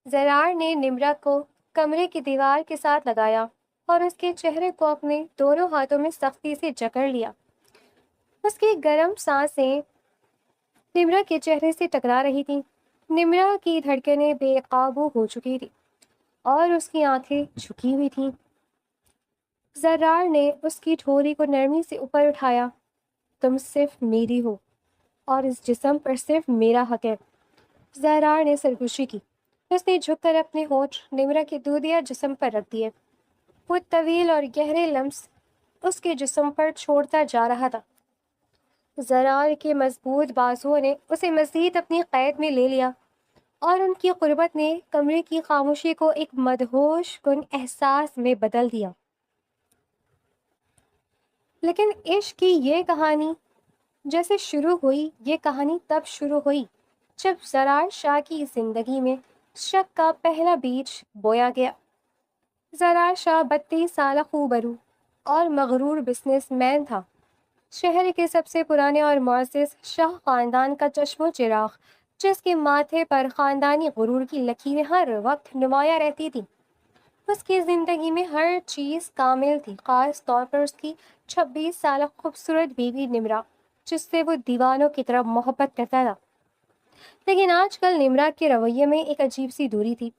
زرار نے نمرہ کو کمرے کی دیوار کے ساتھ لگایا اور اس کے چہرے کو اپنے دونوں ہاتھوں میں سختی سے جکڑ لیا۔ اس کی گرم سانسیں نمرہ کے چہرے سے ٹکرا رہی تھیں۔ نمرہ کی دھڑکنیں بے قابو ہو چکی تھی اور اس کی آنکھیں جھکی ہوئی تھیں۔ زرار نے اس کی ٹھوری کو نرمی سے اوپر اٹھایا۔ تم صرف میری ہو اور اس جسم پر صرف میرا حق ہے۔ زرار نے سرگوشی کی۔ اس نے جھک کر اپنے ہونٹ نمرہ کے دودھیا جسم پر رکھ دیے۔ وہ طویل اور گہرے لمس اس کے جسم پر چھوڑتا جا رہا تھا۔ زرار کے مضبوط بازوؤں نے اسے مزید اپنی قید میں لے لیا اور ان کی قربت نے کمرے کی خاموشی کو ایک مدہوش کن احساس میں بدل دیا۔ لیکن عشق کی یہ کہانی جیسے شروع ہوئی، یہ کہانی تب شروع ہوئی جب زرار شاہ کی زندگی میں شک کا پہلا بیج بویا گیا۔ زرار شاہ 32 سالہ خوبرو اور مغرور بزنس مین تھا، شہر کے سب سے پرانے اور معزز شاہ خاندان کا چشم و چراغ، جس کے ماتھے پر خاندانی غرور کی لکیریں ہر وقت نمایاں رہتی تھیں۔ اس کی زندگی میں ہر چیز کامل تھی، خاص طور پر اس کی 26 سالہ خوبصورت بیوی نمرہ، جس سے وہ دیوانوں کی طرح محبت کرتا تھا۔ لیکن آج کل نمرہ کے رویے میں ایک عجیب سی دوری تھی۔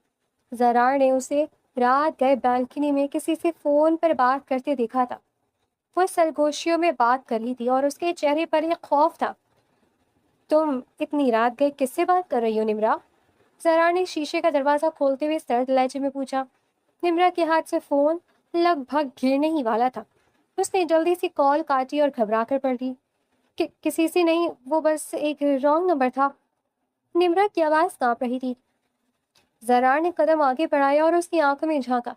زرار نے اسے رات گئے بالکنی میں کسی سے فون پر بات کرتے دیکھا تھا۔ وہ سرگوشیوں میں بات کر رہی تھی اور اس کے چہرے پر ایک خوف تھا۔ تم اتنی رات گئے کس سے بات کر رہی ہو نمرہ؟ زرار نے شیشے کا دروازہ کھولتے ہوئے سرد لہجے میں پوچھا۔ نمرہ کے ہاتھ سے فون لگ بھگ گرنے ہی والا تھا۔ اس نے جلدی سے کال کاٹی اور گھبرا کر پڑھ دی کہ کسی سے نہیں، وہ بس ایک رانگ نمبر تھا۔ نمرہ کی آواز کانپ رہی تھی۔ زرار نے قدم آگے بڑھایا اور اس کی آنکھوں میں جھانکا۔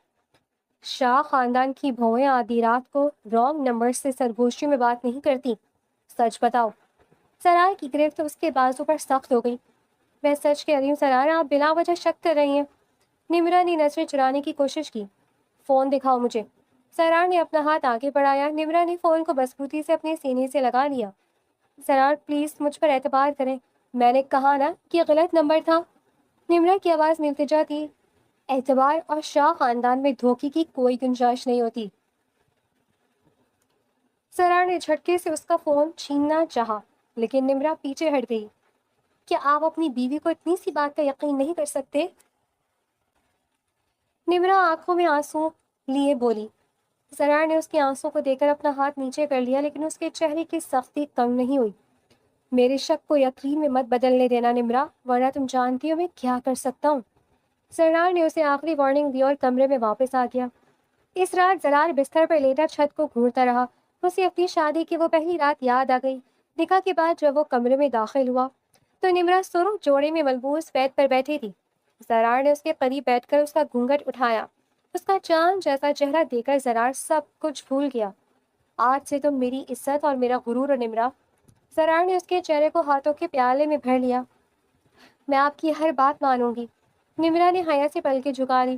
شاہ خاندان کی بہویں آدھی رات کو رانگ نمبر سے سرگوشیوں میں بات نہیں کرتی، سچ بتاؤ۔ زرار کی گرفت اس کے بازو پر سخت ہو گئی۔ میں سچ کہہ رہی ہوں زرار، آپ بلا وجہ شک کر رہی ہیں۔ نمرہ نے نظریں چرانے کی کوشش کی۔ فون دکھاؤ مجھے۔ زرار نے اپنا ہاتھ آگے بڑھایا۔ نمرہ نے فون کو مضبوطی سے اپنے سینے سے لگا لیا۔ زرار پلیز مجھ پر اعتبار کریں، میں نے کہا نا کہ غلط نمبر تھا۔ نمرہ کی آواز میں التجا تھی۔ اعتبار اور شاہ خاندان میں دھوکے کی کوئی گنجائش نہیں ہوتی۔ زرار نے جھٹکے سے اس کا فون چھیننا چاہا، لیکن نمرہ پیچھے ہٹ گئی۔ کیا آپ اپنی بیوی کو اتنی سی بات کا یقین نہیں کر سکتے؟ نمرہ آنکھوں میں آنسو لیے بولی۔ زرار نے اس کے آنسوں کو دیکھ کر اپنا ہاتھ نیچے کر لیا، لیکن اس کے چہرے کی سختی کم نہیں ہوئی۔ میرے شک کو یقین میں مت بدلنے دینا نمرہ، ورنہ تم جانتی ہو میں کیا کر سکتا ہوں۔ زرار نے اسے آخری وارننگ دی اور کمرے میں واپس آ گیا۔ اس رات زرار بستر پر لیٹا چھت کو گھورتا رہا۔ اسے اپنی شادی کی وہ پہلی رات یاد آ گئی۔ نکاح کے بعد جب وہ کمرے میں داخل ہوا تو نمرہ سرخ جوڑے میں ملبوس بیڈ پر بیٹھی تھی۔ زرار نے اس کے قریب بیٹھ کر اس کا گھونگھٹ اٹھایا۔ اس کا چاند جیسا چہرہ دیکھ کر زرار سب کچھ بھول گیا۔ آج سے تم میری عزت اور میرا غرور ہو نمرہ۔ زرار نے اس کے چہرے کو ہاتھوں کے پیالے میں بھر لیا۔ میں آپ کی ہر بات مانوں گی۔ نمرہ نے حیا سے پلکیں جھکا لی۔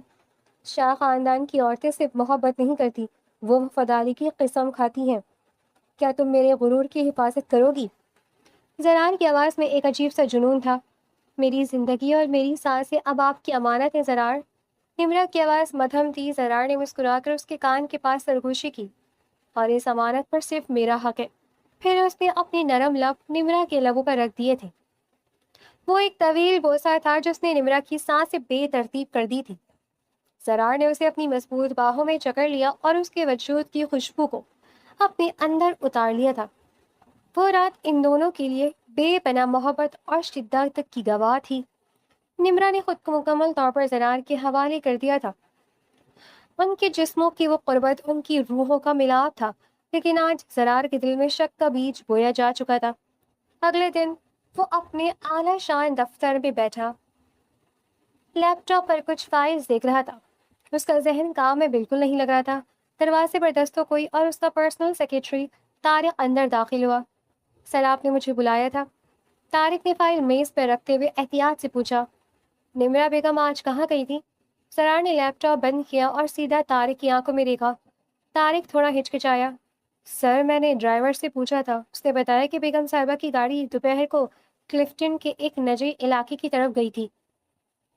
شاہ خاندان کی عورتیں صرف محبت نہیں کرتی، وہ وفاداری کی قسم کھاتی ہیں۔ کیا تم میرے غرور کی حفاظت کرو گی؟ زرار کی آواز میں ایک عجیب سا جنون تھا۔ میری زندگی اور میری سانسیں اب آپ کی امانت ہیں زرار۔ نمرہ کی آواز مدھم تھی۔ زرار نے مسکرا کر اس کے کان کے پاس سرگوشی کی۔ اور اس امانت پر صرف میرا حق ہے۔ پھر اس نے اپنے نرم لب نمرہ کے لبوں پر رکھ دیے تھے۔ وہ ایک طویل بوسہ تھا جس نے نمرہ کی سانسیں بے ترتیب کر دی تھی۔ زرار نے اسے اپنی مضبوط باہوں میں جکڑ لیا اور اس کے وجود کی خوشبو کو اپنے اندر اتار لیا تھا۔ وہ رات ان دونوں کے لیے بے پناہ محبت اور شدت کی گواہ تھی۔ نمرہ نے خود کو مکمل طور پر زرار کے حوالے کر دیا تھا۔ ان کے جسموں کی وہ قربت ان کی روحوں کا ملاپ تھا، لیکن آج زرار کے دل میں شک کا بیج بویا جا چکا تھا۔ اگلے دن وہ اپنے اعلیٰ شان دفتر میں بیٹھا لیپ ٹاپ پر کچھ فائلز دیکھ رہا تھا۔ اس کا ذہن کام میں بالکل نہیں لگ رہا تھا۔ دروازے پر دستک ہوئی اور اس کا پرسنل سیکریٹری طارق اندر داخل ہوا۔ سر آپ نے مجھے بلایا تھا؟ طارق نے فائل میز پر رکھتے ہوئے احتیاط سے پوچھا۔ نمرہ بیگم آج کہاں گئی تھی؟ زرار نے لیپ ٹاپ بند کیا اور سیدھا طارق کی آنکھوں میں دیکھا۔ طارق تھوڑا ہچکچایا۔ سر میں نے ڈرائیور سے پوچھا تھا، اس نے بتایا کہ بیگم صاحبہ کی گاڑی دوپہر کو کلفٹن کے ایک نجی علاقے کی طرف گئی تھی۔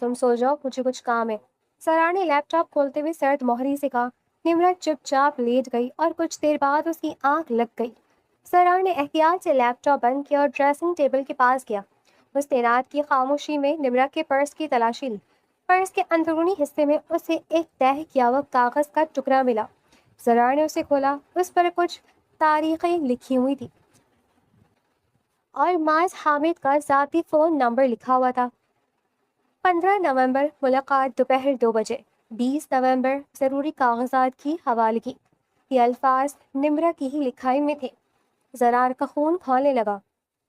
تم سو جاؤ، مجھے کچھ کام ہے، سرار نے لیپ ٹاپ کھولتے ہوئے سرد مہری سے کہا۔ نمرا چپ چاپ لیٹ گئی اور کچھ دیر بعد اس کی آنکھ لگ گئی۔ سرار نے احتیاط سے لیپ ٹاپ بند کیا اور ڈریسنگ ٹیبل کے پاس گیا۔ اس نے رات کی خاموشی میں نمرا کے پرس کی تلاشی لی۔ پرس کے اندرونی حصے میں اسے ایک تہہ کیا ہوا کاغذ کا ٹکڑا ملا۔ سرار نے اسے کھولا۔ اس پر کچھ تاریخیں لکھی ہوئی تھی اور معاذ حامد کا ذاتی فون نمبر لکھا ہوا تھا۔ 15 نومبر ملاقات دوپہر 2 بجے، 20 نومبر ضروری کاغذات کی حوالگی۔ یہ الفاظ نمرا کی ہی لکھائی میں تھے۔ زرار کا خون کھولنے لگا۔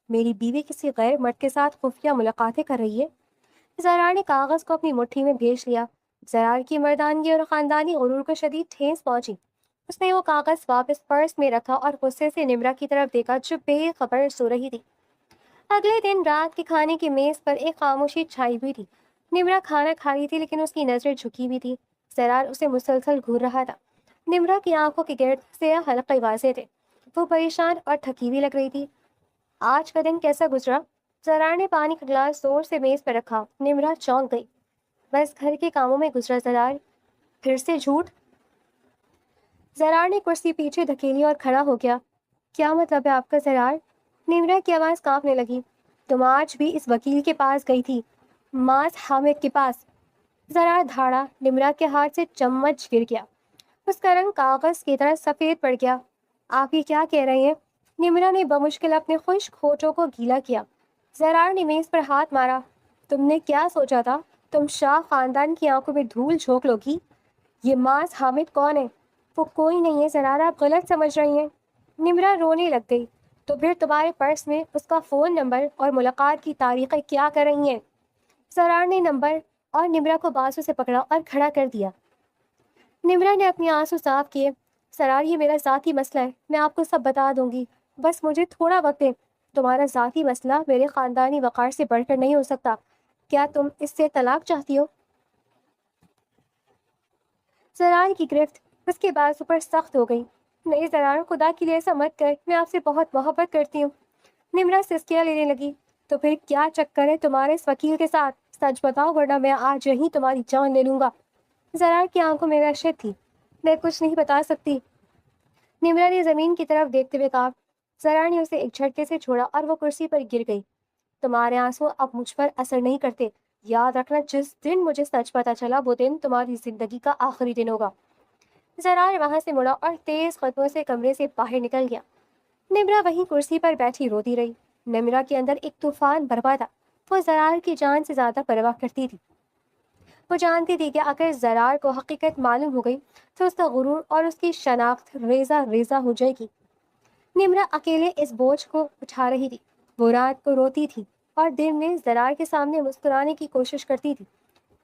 میری بیوی کسی غیر مرد کے ساتھ خفیہ ملاقاتیں کر رہی ہے۔ زرار نے کاغذ کو اپنی مٹھی میں بھیج لیا۔ زرار کی مردانگی اور خاندانی غرور کو شدید ٹھیس پہنچی۔ اس نے وہ کاغذ واپس پرس میں رکھا اور غصے سے نمرا کی طرف دیکھا جو بے خبر سو رہی تھی۔ اگلے دن رات کے کھانے کی میز پر ایک خاموشی چھائی ہوئی تھی۔ نمرا کھانا کھا رہی تھی لیکن اس کی نظریں جھکی ہوئی تھی۔ زرار اسے مسلسل گھور رہا تھا۔ نمرا کی آنکھوں کے گرد سیاہ حلقے واضح تھے۔ وہ پریشان اور تھکی ہوئی لگ رہی تھی۔ آج کا دن کیسا گزرا؟ زرار نے پانی کا گلاس زور سے میز پر رکھا۔ نمرا چونک گئی۔ بس گھر کے کاموں میں گزرا زرار، پھر سے جھوٹ؟ زرار نے کرسی پیچھے دھکیلی اور کھڑا ہو گیا۔ کیا مطلب ہے آپ کا زرار؟ نمرا کی آواز کانپنے لگی۔ تم آج بھی اس وکیل کے پاس گئی تھی، معاذ حامد کے پاس؟ زرار دھاڑا۔ نمرا کے ہاتھ سے چمچ گر گیا۔ اس کا رنگ کاغذ کی طرح سفید پڑ گیا۔ آپ یہ کیا کہہ رہے ہیں؟ نمرا نے بمشکل اپنے خشک ہونٹوں کو گیلا کیا۔ زرار نے میز پر ہاتھ مارا۔ تم نے کیا سوچا تھا؟ تم شاہ خاندان کی آنکھوں میں دھول جھونک لو گی؟ یہ معاذ حامد کون ہے؟ وہ کوئی نہیں ہے زرار، آپ غلط سمجھ رہی ہیں۔ نمرا رونے لگ گئی۔ تو پھر تمہارے پرس میں اس کا فون نمبر اور ملاقات کی تاریخیں کیا کر رہی ہیں؟ زرار نے نمبر اور نمرا کو بازو سے پکڑا اور کھڑا کر دیا۔ نمرا نے اپنے آنسو صاف کیے۔ زرار یہ میرا ذاتی مسئلہ ہے، میں آپ کو سب بتا دوں گی، بس مجھے تھوڑا وقت دے۔ تمہارا ذاتی مسئلہ میرے خاندانی وقار سے بڑھ کر نہیں ہو سکتا۔ کیا تم اس سے طلاق چاہتی ہو؟ زرار کی گرفت اس کے بازو پر سخت ہو گئی۔ نہیں زرار، خدا کے لیے ایسا مت کر، میں آپ سے بہت محبت کرتی ہوں۔ نمرا سسکیاں لینے لگی۔ تو پھر کیا چکر ہے تمہارے اس وکیل کے ساتھ؟ سچ بتاؤ ورنہ میں آج یہیں تمہاری جان لے لوں گا۔ زرار کی آنکھوں میں وحشت تھی۔ میں کچھ نہیں بتا سکتی، نمرا نے زمین کی طرف دیکھتے ہوئے کہا۔ زرار نے اسے ایک جھٹکے سے چھوڑا اور وہ کرسی پر گر گئی۔ تمہارے آنسو اب مجھ پر اثر نہیں کرتے۔ یاد رکھنا، جس دن مجھے سچ پتا چلا وہ دن تمہاری زندگی کا آخری دن ہوگا۔ زرار وہاں سے مڑا اور تیز قدموں سے کمرے سے باہر نکل گیا۔ نمرا وہیں کرسی پر بیٹھی روتی رہی۔ نمرا کے اندر ایک طوفان برپا تھا۔ وہ زرار کی جان سے زیادہ پرواہ کرتی تھی۔ وہ جانتی تھی کہ اگر زرار کو حقیقت معلوم ہو گئی تو اس کا غرور اور اس کی شناخت ریزہ ریزہ ہو جائے گی۔ نمرا اکیلے اس بوجھ کو اٹھا رہی تھی۔ وہ رات کو روتی تھی اور دن میں زرار کے سامنے مسکرانے کی کوشش کرتی تھی۔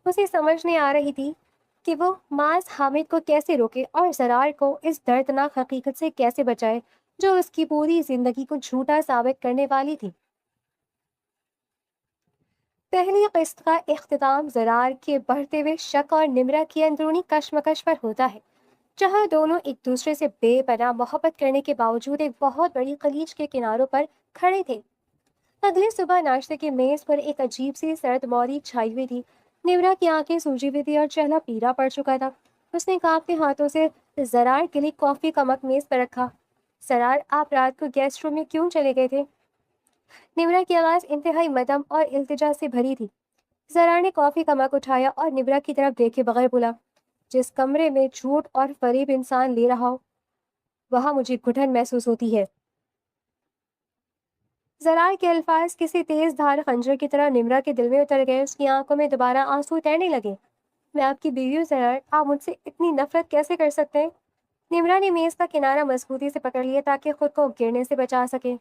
اسے سمجھ نہیں آ رہی تھی کہ وہ معاذ حامد کو کیسے روکے اور زرار کو اس دردناک حقیقت سے کیسے بچائے جو اس کی پوری زندگی کو جھوٹا ثابت کرنے والی تھی۔ پہلی قسط کا اختتام زرار کے بڑھتے ہوئے شک اور نمرا کی اندرونی کشمکش پر ہوتا ہے، جہاں دونوں ایک دوسرے سے بے پناہ محبت کرنے کے باوجود ایک بہت بڑی خلیج کے کناروں پر کھڑے تھے۔ اگلی صبح ناشتے کی میز پر ایک عجیب سی سرد موری چھائی ہوئی تھی۔ نمرا کی آنکھیں سوجی ہوئی تھی اور چہرہ پیلا پڑ چکا تھا۔ اس نے کانپتے ہاتھوں سے زرار کے لیے کافی کا مگ میز پر رکھا۔ زرار، آپ رات کو گیسٹ روم میں کیوں چلے گئے تھے؟ نمرا کی آواز انتہائی مدم اور التجا سے بھری تھی۔ زرار نے کافی کا مگ اٹھایا اور نمرا کی طرف دیکھے بغیر بولا، جس کمرے میں جھوٹ اور فریب انسان لے رہا ہو وہاں مجھے گھٹن محسوس ہوتی ہے۔ زرار کے الفاظ کسی تیز دھار خنجر کی طرح نمرا کے دل میں اتر گئے۔ اس کی آنکھوں میں دوبارہ آنسو تیرنے لگے۔ میں آپ کی بیوی ہوں زرار، آپ مجھ سے اتنی نفرت کیسے کر سکتے ہیں؟ نمرا نے میز کا کنارہ مضبوطی سے پکڑ لیا تاکہ خود کو گرنے سے بچا سکے۔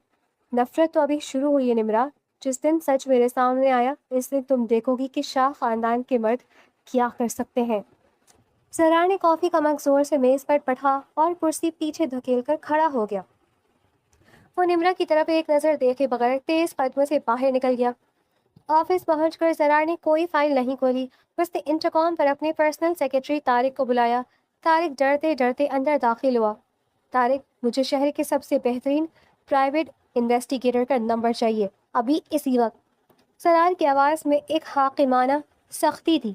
نفرت تو ابھی شروع ہوئی ہے نمرا۔ جس دن سچ میرے سامنے آیا اس دن تم دیکھو گی کہ شاہ خاندان کے مرد کیا کر سکتے ہیں۔ زرار نے کافی کا مگ زور سے میز پر پٹھا اور کرسی پیچھے دھکیل کر کھڑا ہو گیا۔ وہ نمرا کی طرف ایک نظر دیکھے بغیر تیز قدموں سے باہر نکل گیا۔ آفس پہنچ کر زرار نے کوئی فائل نہیں کھولی۔ اس نے انٹرکام پر اپنے پرسنل سیکرٹری طارق کو بلایا۔ طارق ڈرتے ڈرتے اندر داخل ہوا۔ طارق، مجھے شہر کے سب سے بہترین پرائیویٹ انویسٹیگیٹر کا نمبر چاہیے، ابھی اسی وقت۔ زرار کی آواز میں ایک حاکمانہ سختی تھی۔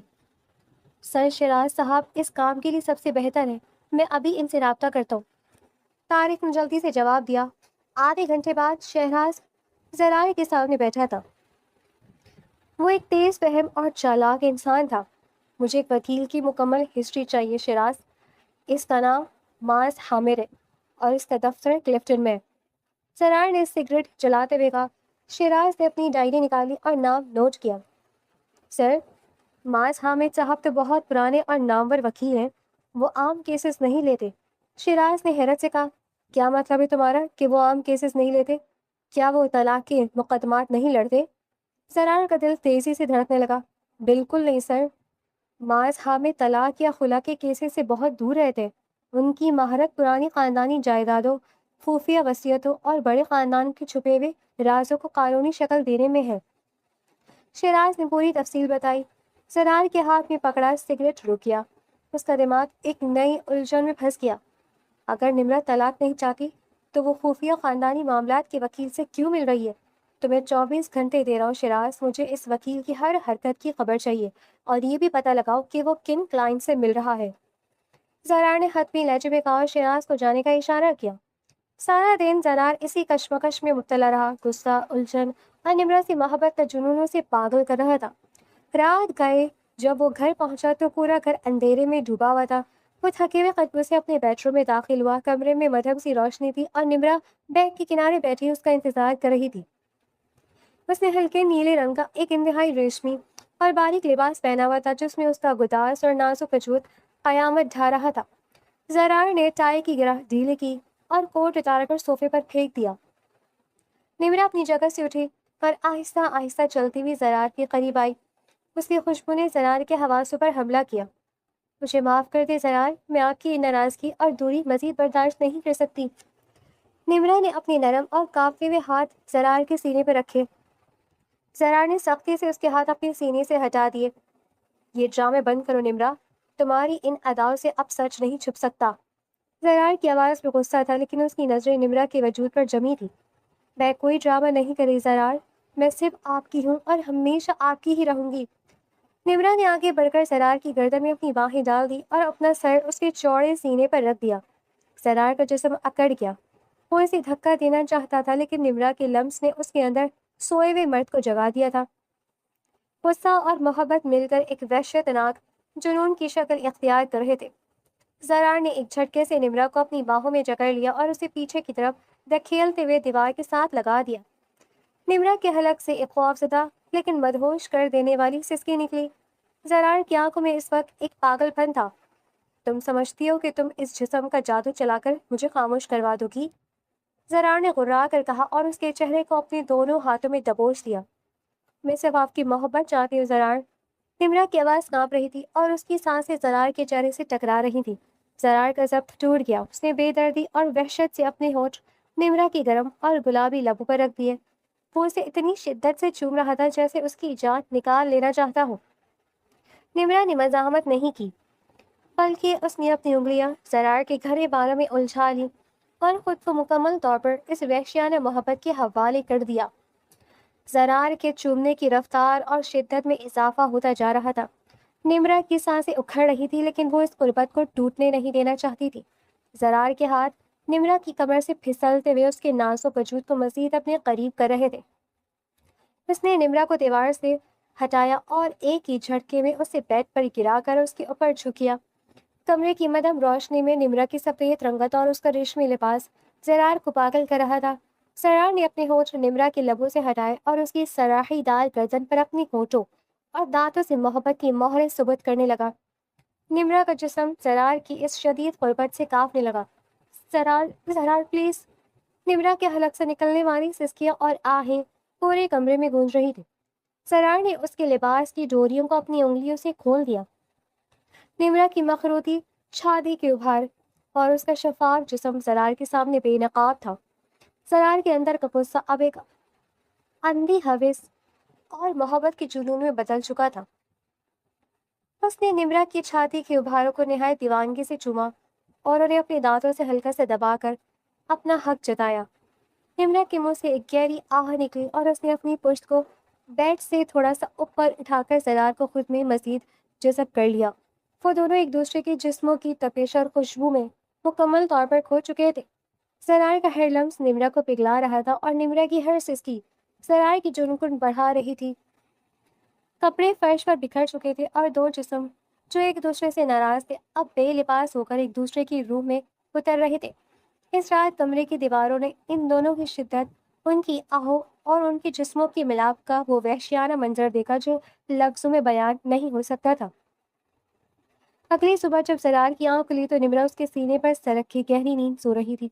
سر شیراز صاحب اس کام کے لیے سب سے بہتر ہے، میں ابھی ان سے رابطہ کرتا ہوں۔ طارق نے جلدی سے جواب دیا۔ آدھے گھنٹے بعد شہراز زرار کے سامنے بیٹھا تھا۔ وہ ایک تیز فہم اور چالاک انسان تھا۔ مجھے ایک وکیل کی مکمل ہسٹری چاہیے شیراز۔ اس کا نام ماس حامر ہے اور اس کا دفتر کلفٹن میں ہے۔ زرار نے سگریٹ جلاتے ہوئے کہا۔ شیراز نے اپنی ڈائری نکالی اور نام نوٹ کیا۔ سر، ماس حامد صاحب تو بہت پرانے اور نامور وکیل ہیں، وہ عام کیسز نہیں لیتے۔ شیراز نے حیرت سے کہا۔ کیا مطلب ہے تمہارا کہ وہ عام کیسز نہیں لیتے؟ کیا وہ طلاق کے مقدمات نہیں لڑتے؟ زرار کا دل تیزی سے دھڑکنے لگا۔ بالکل نہیں سر، ماس حامد طلاق یا خلا کے کیسز سے بہت دور رہتے۔ ان کی مہارت پرانی خاندانی جائیدادوں، خفیہ وصیتوں اور بڑے خاندان کے چھپے ہوئے رازوں کو قانونی شکل دینے میں ہے۔ شیراز نے پوری تفصیل بتائی۔ زرار کے ہاتھ میں پکڑا سگریٹ رک گیا۔ اس کا دماغ ایک نئی الجھن میں پھنس گیا۔ اگر نمرا طلاق نہیں چاہتی تو وہ خفیہ خاندانی معاملات کے وکیل سے کیوں مل رہی ہے؟ تو میں 24 گھنٹے دے رہا ہوں شیراز، مجھے اس وکیل کی ہر حرکت کی خبر چاہیے اور یہ بھی پتہ لگاؤ کہ وہ کن کلائنٹ سے مل رہا ہے۔ زرار نے حتمی لہجے میں کہا اور شیراز کو جانے کا اشارہ کیا۔ سارا دن زرار اسی کشمکش میں مبتلا رہا، غصہ، الجھن اور نمرا سے محبت کا جنون اسے پاگل کر رہا تھا۔ رات گئے، جب وہ گھر پہنچا تو پورا گھر اندھیرے میں ڈوبا ہوا تھا۔ وہ تھکے ہوئے قدموں سے اپنے بیڈ روم میں داخل ہوا۔ کمرے میں مدھم سی روشنی تھی اور نمرا بیڈ کے کنارے بیٹھی اس کا انتظار کر رہی تھی۔ اس نے ہلکے نیلے رنگ کا ایک انتہائی ریشمی اور باریک لباس پہنا ہوا تھا جس میں اس کا گداز اور نازک وجود قیامت ڈھا رہا تھا۔ زرار نے ٹائی کی گرہ ڈھیلی کی اور کوٹ اتار کر صوفے پر پھینک دیا۔ نمرا اپنی جگہ سے اٹھی اور آہستہ آہستہ چلتی ہوئی زرار کے قریب آئی۔ اس کی خوشبو نے زرار کے حواسوں پر حملہ کیا۔ مجھے معاف کر دے زرار، میں آپ کی ناراضگی اور دوری مزید برداشت نہیں کر سکتی۔ نمرا نے اپنے نرم اور کانپتے ہوئے ہاتھ زرار کے سینے پر رکھے۔ زرار نے سختی سے اس کے ہاتھ اپنے سینے سے ہٹا دیے۔ یہ ڈرامے بند کرو نمرا، تمہاری ان اداؤں سے اب سچ نہیں چھپ سکتا۔ زرار کی آواز میں غصہ تھا لیکن اس کی نظریں نمرا کے وجود پر جمی تھی۔ میں کوئی ڈرامہ نہیں کری زرار، میں صرف آپ کی ہوں اور ہمیشہ آپ کی ہی رہوں گی۔ نمرا نے آگے بڑھ کر زرار کی گردن میں اپنی باہیں ڈال دی اور اپنا سر اس کے چوڑے سینے پر رکھ دیا۔ زرار کا جسم اکڑ گیا۔ وہ اسے دھکا دینا چاہتا تھا لیکن نمرا کے لمس نے اس کے اندر سوئے ہوئے مرد کو جگا دیا تھا۔ غصہ اور محبت مل کر ایک وحشتناک جنون کی شکل اختیار کر رہے تھے۔ زرار نے ایک جھٹکے سے نمرا کو اپنی باہوں میں جکڑ لیا اور اسے پیچھے کی طرف دھکیلتے ہوئے دیوار کے ساتھ لگا دیا۔ نمرا کے حلق سے ایک خوفزدہ لیکن مدہوش کر دینے والی سسکی نکلی۔ زرار کی آنکھوں میں اس وقت ایک پاگل پن تھا۔ تم سمجھتی ہو کہ تم اس جسم کا جادو چلا کر مجھے خاموش کروا دو گی؟ زرار نے غرا کر کہا اور اس کے چہرے کو اپنے دونوں ہاتھوں میں دبوچ لیا۔ میں صرف آپ کی محبت چاہتی ہوں زرار۔ نمرا کی آواز کانپ رہی تھی اور اس کی سانسیں زرار کے چہرے سے ٹکرا رہی تھیں۔ زرار کا ضبط ٹوٹ گیا۔ اس نے بے دردی اور وحشت سے اپنے ہونٹ نمرا کی گرم اور گلابی لبوں پر رکھ دیے۔ وہ اسے اتنی شدت سے چوم رہا تھا جیسے اس کی جان نکال لینا چاہتا ہو۔ نمرا نے مزاحمت نہیں کی بلکہ اس نے اپنی انگلیاں زرار کے گھرے بالوں میں الجھا لی اور خود کو مکمل طور پر اس وحشیانہ محبت کے حوالے کر دیا۔ زرار کے چومنے کی رفتار اور شدت میں اضافہ ہوتا جا رہا تھا۔ نمرا کی سانسیں اکھڑ رہی تھی لیکن وہ اس قربت کو ٹوٹنے نہیں دینا چاہتی تھی۔ زرار کے ہاتھ نمرا کی کمر سے پھسلتے ہوئے اس کے نازک وجود کو مزید اپنے قریب کر رہے تھے۔ اس نے نمرا کو دیوار سے ہٹایا اور ایک ہی جھٹکے میں اسے بیڈ پر گرا کر اس کے اوپر جھکیا۔ کمرے کی مدھم روشنی میں نمرا کی سفید رنگت اور اس کا ریشمی لباس زرار کو پاگل کر رہا تھا۔ زرار نے اپنے ہونٹ نمرا کے لبوں سے ہٹائے اور اس کی سراحی دار گردن پر اپنی ہونٹوں اور دانتوں سے محبت کی مہریں ثبت کرنے لگا۔ نمرا کا جسم زرار کی اس شدید قربت سے کانپنے لگا۔ زرار، زرار پلیز۔ نمرا کے حلق سے نکلنے والی سسکیاں اور آہیں پورے کمرے میں گونج رہی تھی۔ زرار نے اس کے لباس کی ڈوریوں کو اپنی انگلیوں سے کھول دیا۔ نمرا کی مخروطی شادی کے ابھار اور اس کا شفاف جسم زرار کے سامنے بے نقاب تھا۔ زرار کے اندر کا غصہ اب ایک اندھی ہوس اور محبت کے جنون میں بدل چکا تھا۔ اس نے نمرا کی چھاتی کے ابھاروں کو نہایت دیوانگی سے چوما اور انہیں اپنے دانتوں سے ہلکا سے دبا کر اپنا حق جتایا۔ نمرا کے منہ سے ایک گہری آہ نکلی اور اس نے اپنی پشت کو بیڈ سے تھوڑا سا اوپر اٹھا کر زرار کو خود میں مزید جذب کر لیا۔ وہ دونوں ایک دوسرے کے جسموں کی تپش اور خوشبو میں مکمل طور پر کھو چکے تھے۔ زرار کا ہر لمس نمرا کو پگھلا رہا تھا اور نمرا کی ہر سسکی زرار کی جنون بڑھا رہی تھی۔ کپڑے فرش پر بکھر چکے تھے اور دو جسم جو ایک دوسرے سے ناراض تھے اب بے لباس ہو کر ایک دوسرے کی روح میں اتر رہے تھے۔ اس رات کمرے کی دیواروں نے ان دونوں کی شدت، ان کی آہو اور ان کے جسموں کی ملاپ کا وہ وحشیانہ منظر دیکھا جو لفظوں میں بیان نہیں ہو سکتا تھا۔ اگلی صبح جب زرار کی آنکھ کھلی تو نمرا اس کے سینے پر سرک کے گہری نیند سو رہی تھی۔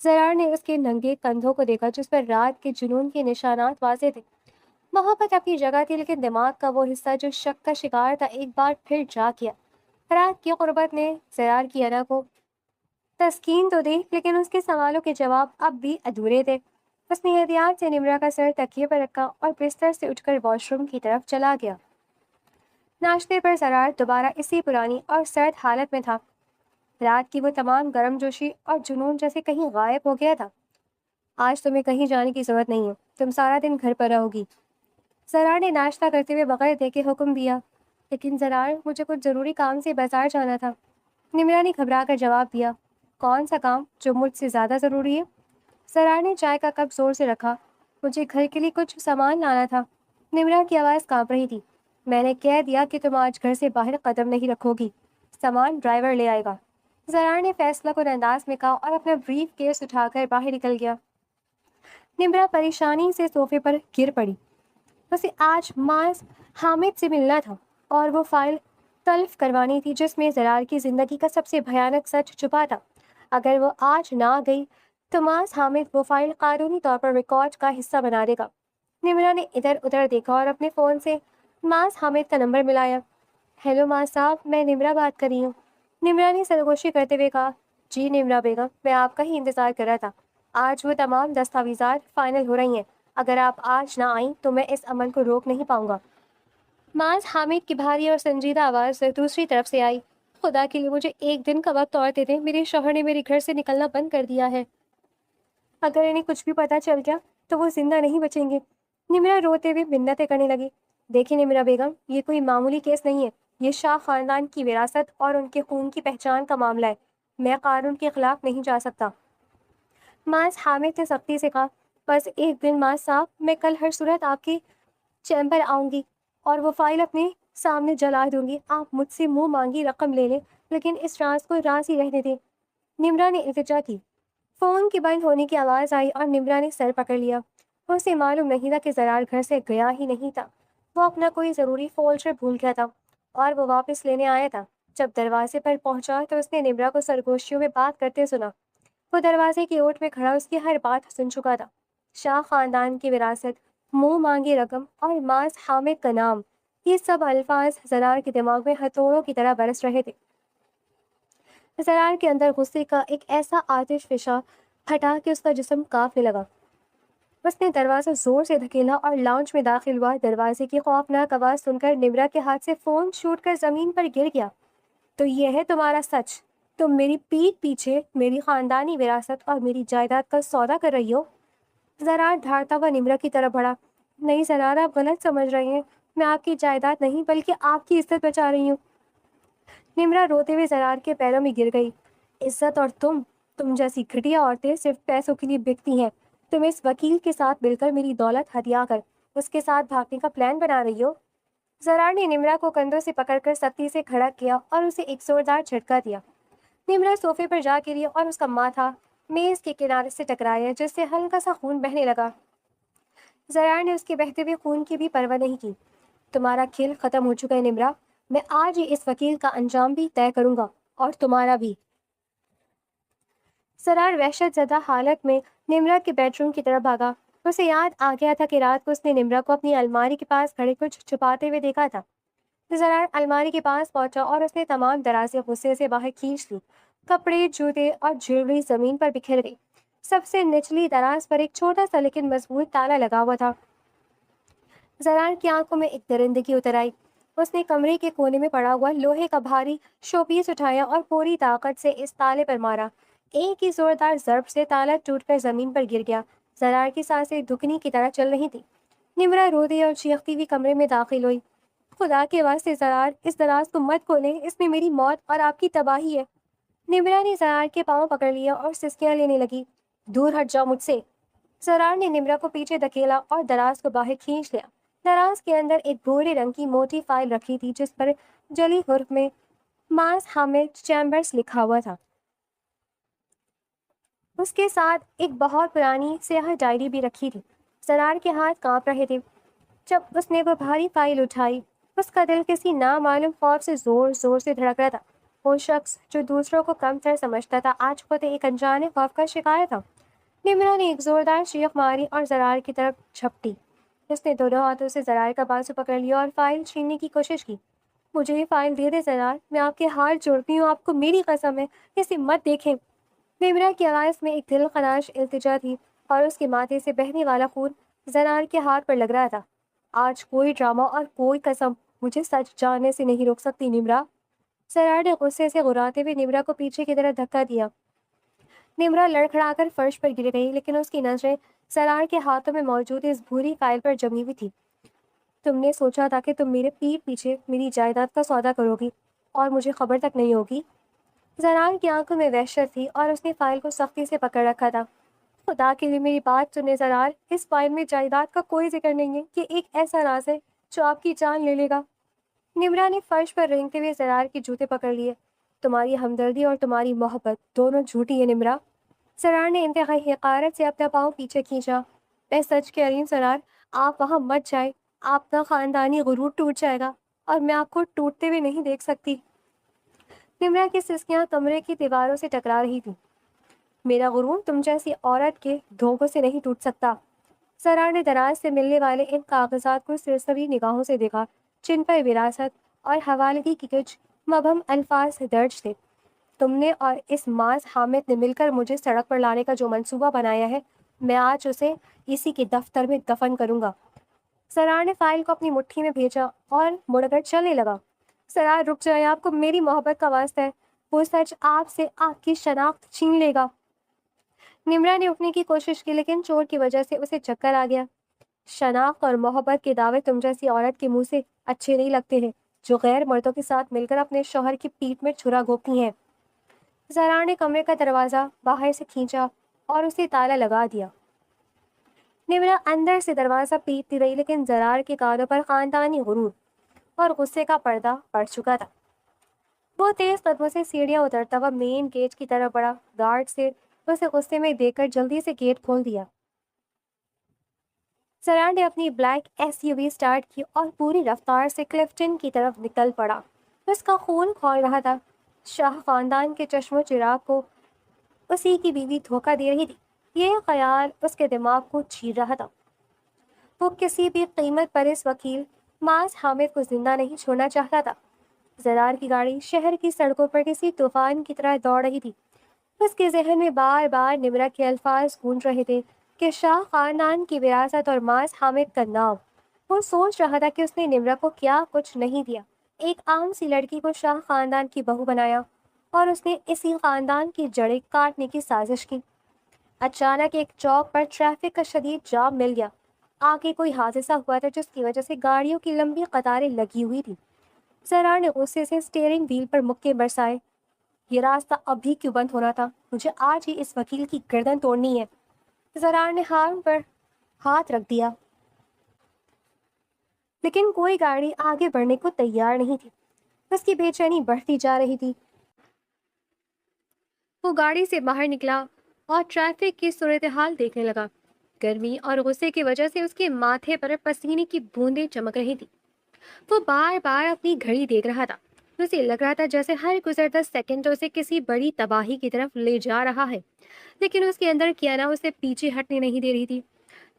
زرار نے اس کے ننگے کندھوں کو دیکھا جس پر رات کے جنون کے نشانات واضح تھے۔ محبت اپنی جگہ تھی لیکن دماغ کا وہ حصہ جو شک کا شکار تھا ایک بار پھر جا کیا۔ رات کی قربت نے زرار کی انا کو تسکین تو دی لیکن اس کے سوالوں کے جواب اب بھی ادھورے تھے۔ اس نے احتیاط سے نمرا کا سر تکیے پر رکھا اور بستر سے اٹھ کر واش روم کی طرف چلا گیا۔ ناشتے پر زرار دوبارہ اسی پرانی اور سرد حالت میں تھا۔ رات کی وہ تمام گرم جوشی اور جنون جیسے کہیں غائب ہو گیا تھا۔ آج تمہیں کہیں جانے کی ضرورت نہیں ہے، تم سارا دن گھر پر رہو گی، زرار نے ناشتہ کرتے ہوئے بغیر دیکھے حکم دیا۔ لیکن زرار، مجھے کچھ ضروری کام سے بازار جانا تھا، نمرا نے گھبرا کر جواب دیا۔ کون سا کام جو مجھ سے زیادہ ضروری ہے؟ زرار نے چائے کا کپ زور سے رکھا۔ مجھے گھر کے لیے کچھ سامان لانا تھا، نمرا کی آواز کانپ رہی تھی۔ میں نے کہہ دیا کہ تم آج گھر سے باہر قدم نہیں رکھو گی، سامان ڈرائیور لے آئے گا، زرار نے فیصلہ کن انداز میں کہا اور اپنا بریف کیس اٹھا کر باہر نکل گیا۔ نمرا پریشانی سے صوفے پر گر پڑی۔ اسے آج معاذ حامد سے ملنا تھا اور وہ فائل تلف کروانی تھی جس میں زرار کی زندگی کا سب سے بھیانک سچ چھپا تھا۔ اگر وہ آج نہ گئی تو معاذ حامد وہ فائل قانونی طور پر ریکارڈ کا حصہ بنا دے گا۔ نمرا نے ادھر ادھر دیکھا اور اپنے فون سے معاذ حامد کا نمبر ملایا۔ ہیلو معاذ صاحب، میں نمرا بات کر رہی ہوں، نمرا نے سرگوشی کرتے ہوئے کہا۔ جی نمرا بیگم، میں آپ کا ہی انتظار کر رہا تھا۔ آج وہ تمام دستاویزات فائنل ہو رہی ہیں، اگر آپ آج نہ آئیں تو میں اس عمل کو روک نہیں پاؤں گا۔ معاذ حامد کی بھاری اور سنجیدہ آواز دوسری طرف سے آئی۔ خدا کے لیے مجھے ایک دن کا وقت اور دے دیں، میرے شوہر نے میرے گھر سے نکلنا بند کر دیا ہے، اگر انہیں کچھ بھی پتہ چل گیا تو وہ زندہ نہیں بچیں گے۔ نمرا روتے ہوئے منتیں کرنے لگی۔ دیکھیں نمرا بیگم، یہ کوئی معمولی کیس نہیں ہے، یہ شاہ خاندان کی وراثت اور ان کے خون کی پہچان کا معاملہ ہے، میں قانون کے خلاف نہیں جا سکتا۔ معاذ حامد نے سختی سے کہا۔ بس ایک دن معاذ صاحب، میں کل ہر صورت آپ کے چیمبر آؤں گی اور وہ فائل اپنے سامنے جلا دوں گی، آپ مجھ سے منہ مانگی رقم لے لیں لیکن اس راز کو راز ہی رہنے دیں، نمرا نے التجا کی۔ فون کی بند ہونے کی آواز آئی اور نمرا نے سر پکڑ لیا۔ اسے معلوم نہیں تھا کہ زرار گھر سے گیا ہی نہیں تھا، وہ اپنا کوئی ضروری فولڈر بھول گیا تھا اور وہ واپس لینے آیا تھا۔ جب دروازے پر پہنچا تو اس نے نمرا کو سرگوشیوں میں بات کرتے سنا۔ وہ دروازے کی اوٹ میں کھڑا اس کی ہر بات سن چکا تھا۔ شاہ خاندان کی وراثت، منہ مانگی رقم اور معاذ حامد کا نام، یہ سب الفاظ زرار کے دماغ میں ہتھوڑوں کی طرح برس رہے تھے۔ زرار کے اندر غصے کا ایک ایسا آتش فشاں پھٹا کہ اس کا جسم کانپنے لگا۔ اس نے دروازہ زور سے دھکیلا اور لاؤنج میں داخل ہوا۔ دروازے کی خوفناک آواز سن کر نمرا کے ہاتھ سے فون چھوٹ کر زمین پر گر گیا۔ تو یہ ہے تمہارا سچ، تم میری پیٹھ پیچھے میری خاندانی وراثت اور میری جائیداد کا سودا کر رہی ہو؟ زرار دھاڑتا ہوا نمرا کی طرف بڑھا۔ نہیں زرار، آپ غلط سمجھ رہی ہیں، میں آپ کی جائیداد نہیں بلکہ آپ کی عزت بچا رہی ہوں۔ نمرا روتے ہوئے زرار کے پیروں میں گر گئی۔ عزت اور تم جیسی گھٹیا عورتیں صرف پیسوں کے لیے بکتی ہیں، تم اس وکیل کے ساتھ مل کر میری دولت ہتھیا کر اس کے ساتھ بھاگنے کا پلان بنا رہی ہو۔ زرار نے نمرا کو کندھوں سے پکڑ کر سختی سے کھڑا کیا اور اسے ایک زوردار جھٹکا دیا۔ نمرا صوفے پر جا گری اور اس کا ماتھا میز کے کنارے سے ٹکرایا جس سے ہلکا سا خون بہنے لگا۔ زرار نے اس کے بہتے ہوئے خون کی بھی پرواہ نہیں کی۔ تمہارا کھیل ختم ہو چکا ہے نمرا، میں آج ہی اس وکیل کا انجام بھی طے کروں گا اور تمہارا بھی۔ زرار وحشت زدہ حالت میں نمرا کے بیڈ روم کی طرف بھاگا۔ اسے یاد آ گیا تھا کہ رات کو اس نے نمرا کو اپنی الماری کے پاس کھڑے کچھ چھپاتے ہوئے دیکھا تھا۔ زرار الماری کے پاس پہنچا اور اس نے تمام درازیں غصے سے باہر کھینچ لی۔ کپڑے، جوتے اور جیولری زمین پر بکھر گئی۔ سب سے نچلی دراز پر ایک چھوٹا سا لیکن مضبوط تالا لگا ہوا تھا۔ زرار کی آنکھوں میں ایک درندگی اتر آئی۔ اس نے کمرے کے کونے میں پڑا ہوا لوہے کا بھاری شو پیس اٹھایا اور پوری طاقت سے اس تالے پر مارا۔ ایک ہی زوردار ضرب سے تالا ٹوٹ کر زمین پر گر گیا۔ زرار کی سانسیں دھکنی کی طرح چل رہی تھی۔ نمرہ روتی اور چیختی ہوئی کمرے میں داخل ہوئی۔ خدا کے واسطے زرار، اس دراز کو مت کھولیں، اس میں میری موت اور آپ کی تباہی ہے۔ نمرہ نے زرار کے پاؤں پکڑ لیا اور سسکیاں لینے لگی۔ دور ہٹ جاؤ مجھ سے۔ زرار نے نمرہ کو پیچھے دھکیلا اور دراز کو باہر کھینچ لیا۔ دراز کے اندر ایک بھورے رنگ کی موٹی فائل رکھی تھی جس پر جلی حرف میں ماس حامد چیمبرز لکھا ہوا تھا۔ اس کے ساتھ ایک بہت پرانی سیاہ ڈائری بھی رکھی تھی۔ زرار کے ہاتھ کانپ رہے تھے جب اس نے وہ بھاری فائل اٹھائی۔ اس کا دل کسی نامعلوم خوف سے زور زور سے دھڑک رہا تھا۔ وہ شخص جو دوسروں کو کم تر سمجھتا تھا آج خود ایک انجانے خوف کا شکار تھا۔ نمرہ نے ایک زوردار چیخ ماری اور زرار کی طرف جھپٹی۔ اس نے دونوں ہاتھوں سے زرار کا بازو پکڑ لیا اور فائل چھیننے کی کوشش کی۔ مجھے یہ فائل دے دے زرار، میں آپ کے ہاتھ جوڑتی ہوں، آپ کو میری قسم ہے، اسے مت دیکھیں۔ نمرہ کی آواز میں ایک دل خراش التجا تھی اور اس کے ماتھے سے بہنے والا خون زرار کے ہاتھ پر لگ رہا تھا۔ آج کوئی ڈرامہ اور کوئی قسم مجھے سچ جاننے سے نہیں روک سکتی نمرہ۔ زرار نے غصے سے غراتے ہوئے نمرہ کو پیچھے کی طرف دھکا دیا۔ نمرہ لڑکھڑا کر فرش پر گر گئی لیکن اس کی نظریں زرار کے ہاتھوں میں موجود اس بھوری فائل پر جمی ہوئی تھی۔ تم نے سوچا تھا کہ تم میرے پیٹ پیچھے میری جائیداد کا سودا کرو گی اور مجھے خبر تک نہیں ہوگی۔ زرار کی آنکھوں میں وحشت تھی اور اس نے فائل کو سختی سے پکڑ رکھا تھا۔ خدا کے لیے میری بات سنیں زرار، اس فائل میں جائیداد کا کوئی ذکر نہیں ہے، یہ ایک ایسا راز ہے جو آپ کی جان لے لے گا۔ نمرہ نے فرش پر رینگتے ہوئے زرار کے جوتے پکڑ لیے۔ تمہاری ہمدردی اور تمہاری محبت دونوں جھوٹی ہے نمرہ۔ زرار نے انتہائی حقارت سے اپنا پاؤں پیچھے کھینچا۔ میں سچ کہہ رہی ہوں زرار، آپ وہاں مت جائیں، آپ کا خاندانی غرور ٹوٹ جائے گا اور میں آپ کو ٹوٹتے ہوئے نہیں دیکھ سکتی۔ نمرہ کی سسکیاں کمرے کی دیواروں سے ٹکرا رہی تھیں۔ میرا غرور تم جیسی عورت کے دھوکوں سے نہیں ٹوٹ سکتا۔ زرار نے دراز سے ملنے والے ان کاغذات کو سرسری نگاہوں سے دیکھا جن پر وراثت اور حوالگی کی کچھ مبہم الفاظ درج تھے۔ تم نے اور اس ماس حامد نے مل کر مجھے سڑک پر لانے کا جو منصوبہ بنایا ہے، میں آج اسے اسی کے دفتر میں دفن کروں گا۔ زرار نے فائل کو اپنی مٹھی میں بھیجا اور مڑ کر چلنے لگا۔ زرار رک جائے، آپ کو میری محبت کا واسطہ ہے، وہ سچ آپ سے آپ کی شناخت چھین لے گا۔ نمرہ نے اٹھنے کی کوشش کی لیکن چوٹ کی وجہ سے اسے چکر آ گیا۔ شناخت اور محبت کے دعوے تم جیسی عورت کے منہ سے اچھے نہیں لگتے ہیں جو غیر مردوں کے ساتھ مل کر اپنے شوہر کی پیٹھ میں چھرا گھونپتی ہیں۔ زرار نے کمرے کا دروازہ باہر سے کھینچا اور اسے تالا لگا دیا۔ نمرہ اندر سے دروازہ پیٹتی رہی لیکن زرار کے کانوں پر خاندانی غرور اور غصے کا پردہ پڑ چکا تھا۔ وہ تیز قدموں سے سیڑھیاں اترتا ہوا مین گیٹ کی طرف بڑھا۔ گارڈ سے اسے غصے میں دیکھ کر جلدی سے گیٹ کھول دیا۔ زرار نے اپنی black S U V start کی اور پوری رفتار سے کلفٹن کی طرف نکل پڑا۔ اس کا خون کھول رہا تھا۔ شاہ خاندان کے چشم و چراغ کو اسی کی بیوی دھوکہ دے رہی تھی، یہ خیال اس کے دماغ کو چیر رہا تھا۔ وہ کسی بھی قیمت پر اس وکیل ماس حامد کو زندہ نہیں چھوڑنا چاہتا تھا۔ زرار کی گاڑی شہر کی سڑکوں پر کسی طوفان کی طرح دوڑ رہی تھی۔ اس کے ذہن میں بار بار نمرہ کے الفاظ گونج رہے تھے کہ شاہ خاندان کی وراثت اور ماس حامد کا نام۔ وہ سوچ رہا تھا کہ اس نے نمرہ کو کیا کچھ نہیں دیا، ایک عام سی لڑکی کو شاہ خاندان کی بہو بنایا اور اس نے اسی خاندان کی جڑیں کاٹنے کی سازش کی۔ اچانک ایک چوک پر ٹریفک کا شدید جام مل گیا۔ آگے کوئی حادثہ ہوا تھا جس کی وجہ سے گاڑیوں کی لمبی قطاریں لگی ہوئی تھی۔ زرار نے غصے سے اسٹیئرنگ وہیل پر مکے برسائے۔ یہ راستہ ابھی کیوں بند ہونا تھا؟ مجھے آج ہی اس وکیل کی گردن توڑنی ہے۔ زرار نے ہارن پر ہاتھ رکھ دیا لیکن کوئی گاڑی آگے بڑھنے کو تیار نہیں تھی۔ اس کی بے چینی بڑھتی جا رہی تھی۔ وہ گاڑی سے باہر نکلا اور ٹریفک کی صورتحال دیکھنے لگا۔ گرمی اور غصے کی وجہ سے اس کے ماتھے پر پسینے کی بوندیں چمک رہی تھی۔ وہ بار بار اپنی گھڑی دیکھ رہا تھا۔ اسے لگ رہا تھا جیسے ہر گزرتا سیکنڈ اسے کسی بڑی تباہی کی طرف لے جا رہا ہے، لیکن اس کے اندر کیانا اسے پیچھے ہٹنے نہیں دے رہی تھی۔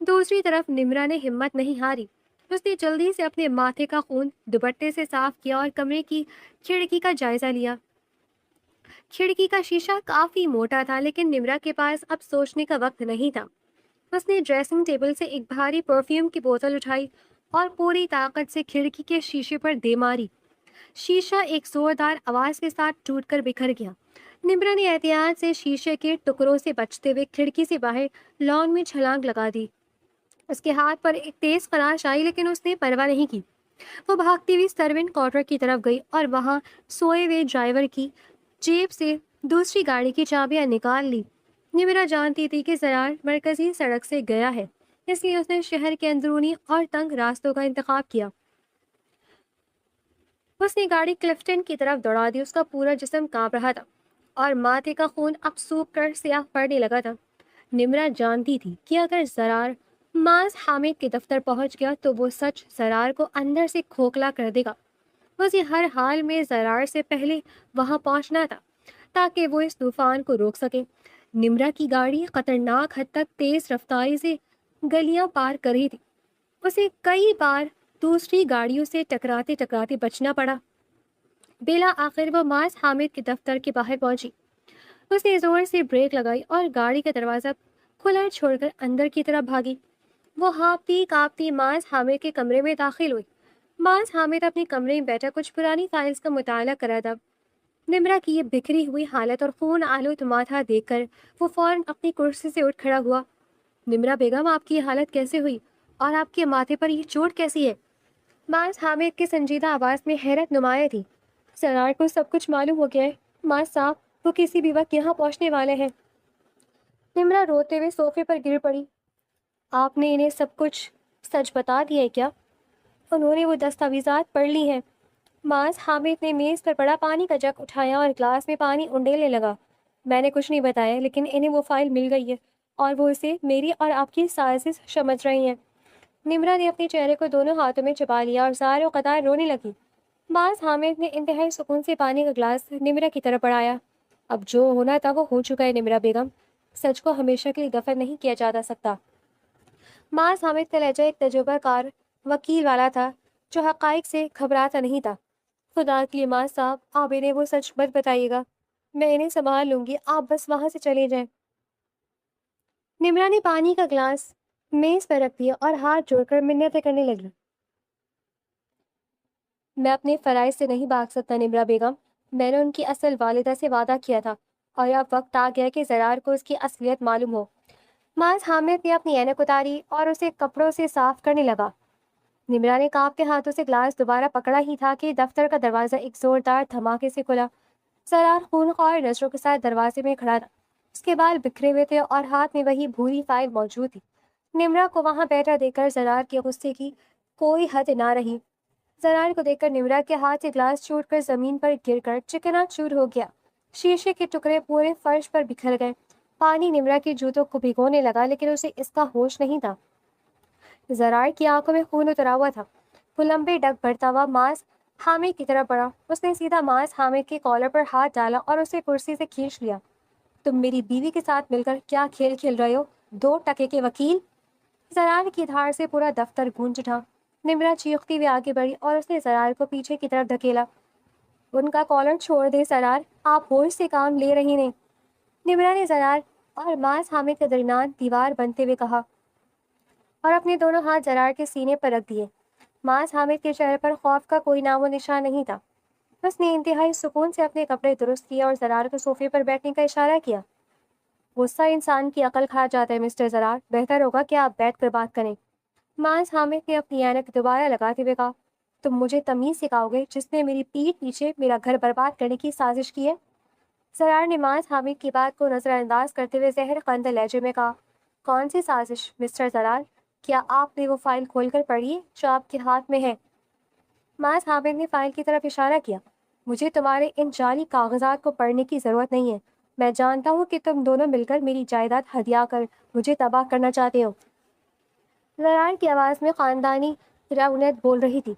دوسری طرف نمرہ نے ہمت نہیں ہاری۔ اس نے جلدی سے اپنے ماتھے کا خون دوپٹے سے صاف کیا اور کمرے کی کھڑکی کا جائزہ لیا۔ کھڑکی کا شیشہ کافی موٹا تھا لیکن نمرہ کے پاس اب سوچنے کا وقت نہیں تھا۔ اس نے ڈریسنگ ٹیبل سے ایک بھاری پرفیوم کی بوتل اٹھائی اور پوری طاقت سے کھڑکی کے شیشے پر دے ماری۔ شیشہ ایک زوردار آواز کے ساتھ ٹوٹ کر بکھر گیا۔ نمرہ نے احتیاط سے شیشے کے ٹکڑوں سے بچتے ہوئے کھڑکی سے باہر لان میں چھلانگ لگا دی۔ اس کے ہاتھ پر ایک تیز خراش آئی لیکن اس نے پرواہ نہیں کی۔ وہ بھاگتی ہوئی سروینٹ کوارٹر کی طرف گئی اور وہاں سوئے ہوئے ڈرائیور کی جیب سے دوسری گاڑی کی چابیاں نکال لی۔ نمرا جانتی تھی کہ زرار مرکزی سڑک سے گیا ہے، اس لیے اس نے شہر کے اندرونی اور تنگ راستوں کا انتخاب کیا۔ اس نے گاڑی کلفٹن کی طرف دوڑا دی۔ اس کا پورا جسم کانپ رہا تھا اور ماتھے کا خون اب سوکھ کر سیاہ پڑنے لگا تھا۔ نمرا جانتی تھی کہ اگر زرار معاذ حامد کے دفتر پہنچ گیا تو وہ سچ زرار کو اندر سے کھوکھلا کر دے گا۔ اسے ہر حال میں زرار سے پہلے وہاں پہنچنا تھا تاکہ وہ اس طوفان کو روک سکے۔ نمرا کی گاڑی خطرناک حد تک تیز رفتاری سے گلیاں پار کر رہی تھی۔ اسے کئی بار دوسری گاڑیوں سے ٹکراتے ٹکراتے بچنا پڑا۔ بلا آخر وہ معاذ حامد کے دفتر کے باہر پہنچی۔ اس نے زور سے بریک لگائی اور گاڑی کا دروازہ کھلا چھوڑ کر اندر کی طرف بھاگی۔ وہ ہانپتی کانپتی معاذ حامد کے کمرے میں داخل ہوئی۔ معاذ حامد اپنے کمرے میں بیٹھا کچھ پرانی فائلز کا مطالعہ کر رہا تھا۔ نمرا کی یہ بکھری ہوئی حالت اور خون آلود ماتھا دیکھ کر وہ فوراً اپنی کرسی سے اٹھ کھڑا ہوا۔ نمرا بیگم، آپ کی یہ حالت کیسے ہوئی اور آپ کے ماتھے پر یہ چوٹ کیسی ہے؟ معاذ حامد کی سنجیدہ آواز میں حیرت نمایاں تھی۔ سرار کو سب کچھ معلوم ہو گیا ہے معاذ صاحب، وہ کسی بھی وقت یہاں پہنچنے والے ہیں۔ نمرا روتے ہوئے صوفے پر گر پڑی۔ آپ نے انہیں سب کچھ سچ بتا دیا ہے کیا؟ انہوں نے وہ دستاویزات پڑھ لی ہیں۔ معاذ حامد نے میز پر پڑا پانی کا جگ اٹھایا اور گلاس میں پانی انڈیلنے لگا۔ میں نے کچھ نہیں بتایا، لیکن انہیں وہ فائل مل گئی ہے اور وہ اسے میری اور آپ کی سازش سمجھ رہی ہیں۔ نمرا نے اپنے چہرے کو دونوں ہاتھوں میں چھپا لیا اور زار و قطار رونے لگی۔ معاذ حامد نے انتہائی سکون سے پانی کا گلاس نمرا کی طرف بڑھایا۔ اب جو ہونا تھا وہ ہو چکا ہے نمرا بیگم، سچ کو ہمیشہ کے لیے دفن نہیں کیا جا سکتا۔ معاذ حامد کا لہجہ ایک تجربہ کار وکیل والا تھا جو حقائق سے گھبراتا نہیں تھا۔ خدا کے لیے معاذ صاحب، آپ انہیں وہ سچ مت بتائیے گا، میں انہیں سنبھال لوں گی، آپ بس وہاں سے چلے جائیں۔ نمرا نے پانی کا گلاس میز پر رکھ دیا اور ہاتھ جوڑ کر منتیں کرنے لگی۔ میں اپنے فرائض سے نہیں بھاگ سکتا نمرا بیگم، میں نے ان کی اصل والدہ سے وعدہ کیا تھا اور اب وقت آ گیا کہ زرار کو اس کی اصلیت معلوم ہو۔ معاذ حامد نے اپنی اینک اتاری اور اسے کپڑوں سے صاف کرنے لگا۔ نمرا نے کانپتے ہاتھوں سے گلاس دوبارہ پکڑا ہی تھا کہ دفتر کا دروازہ ایک زوردار دھماکے سے کھلا۔ زرار خونخوار نظروں کے ساتھ دروازے میں کھڑا تھا۔ اس کے بال بکھرے ہوئے تھے اور ہاتھ میں وہی بھوری فائل موجود تھی۔ نمرا کو وہاں بیٹھا دیکھ کر زرار کے غصے کی کوئی حد نہ رہی۔ زرار کو دیکھ کر نمرا کے ہاتھ سے گلاس چھوٹ کر زمین پر گر کر چکنا چور ہو گیا۔ شیشے کے ٹکڑے پورے فرش پر بکھر گئے۔ پانی نمرا کے جوتوں کو بھگونے لگا لیکن اسے اس کا ہوش نہیں تھا۔ زرار کی آنکھوں میں خون اترا ہوا تھا۔ وہ لمبے ڈگ بڑھتا ہوا معاذ حامد کی طرف بڑھا۔ اس نے سیدھا معاذ حامد کے کالر پر ہاتھ ڈالا اور اسے کرسی سے کھینچ لیا۔ تم میری بیوی کے ساتھ مل کر کیا کھیل کھیل رہے ہو، 2 ٹکے کے وکیل؟ زرار کی دھار سے پورا دفتر گونج اٹھا۔ نمرا چیختی ہوئی آگے بڑھی اور اس نے زرار کو پیچھے کی طرف دھکیلا۔ ان کا کالر چھوڑ دے زرار، آپ ہوش سے کام لے رہی نہیں، نمرا نے زرار اور معاذ حامد کے درمیان دیوار بنتے ہوئے کہا اور اپنے دونوں ہاتھ زرار کے سینے پر رکھ دیے۔ معاذ حامد کے چہرے پر خوف کا کوئی نام و نشان نہیں تھا۔ اس نے انتہائی سکون سے اپنے کپڑے درست کیے اور زرار کو صوفے پر بیٹھنے کا اشارہ کیا۔ غصہ انسان کی عقل کھا جاتا ہے مسٹر زرار، بہتر ہوگا کہ آپ بیٹھ کر بات کریں۔ معاذ حامد نے اپنی اینک دوبارہ لگاتے ہوئے کہا، تم مجھے تمیز سکھاؤ گے جس نے میری پیٹھ پیچھے میرا گھر برباد کرنے کی سازش کی ہے؟ زرار نے معاذ حامد کی بات کو نظر انداز کرتے ہوئے زہر خند لہجے میں کہا، کون سی سازش مسٹر زرار؟ کیا آپ نے وہ فائل کھول کر پڑھی ہے جو آپ کے ہاتھ میں ہے؟ معاذ حامد نے فائل کی طرف اشارہ کیا۔ مجھے تمہارے ان جعلی کاغذات کو پڑھنے کی ضرورت نہیں ہے۔ میں جانتا ہوں کہ تم دونوں مل کر میری جائیداد ہتھیا کر مجھے تباہ کرنا چاہتے ہو۔ زرار کی آواز میں خاندانی رعونت بول رہی تھی۔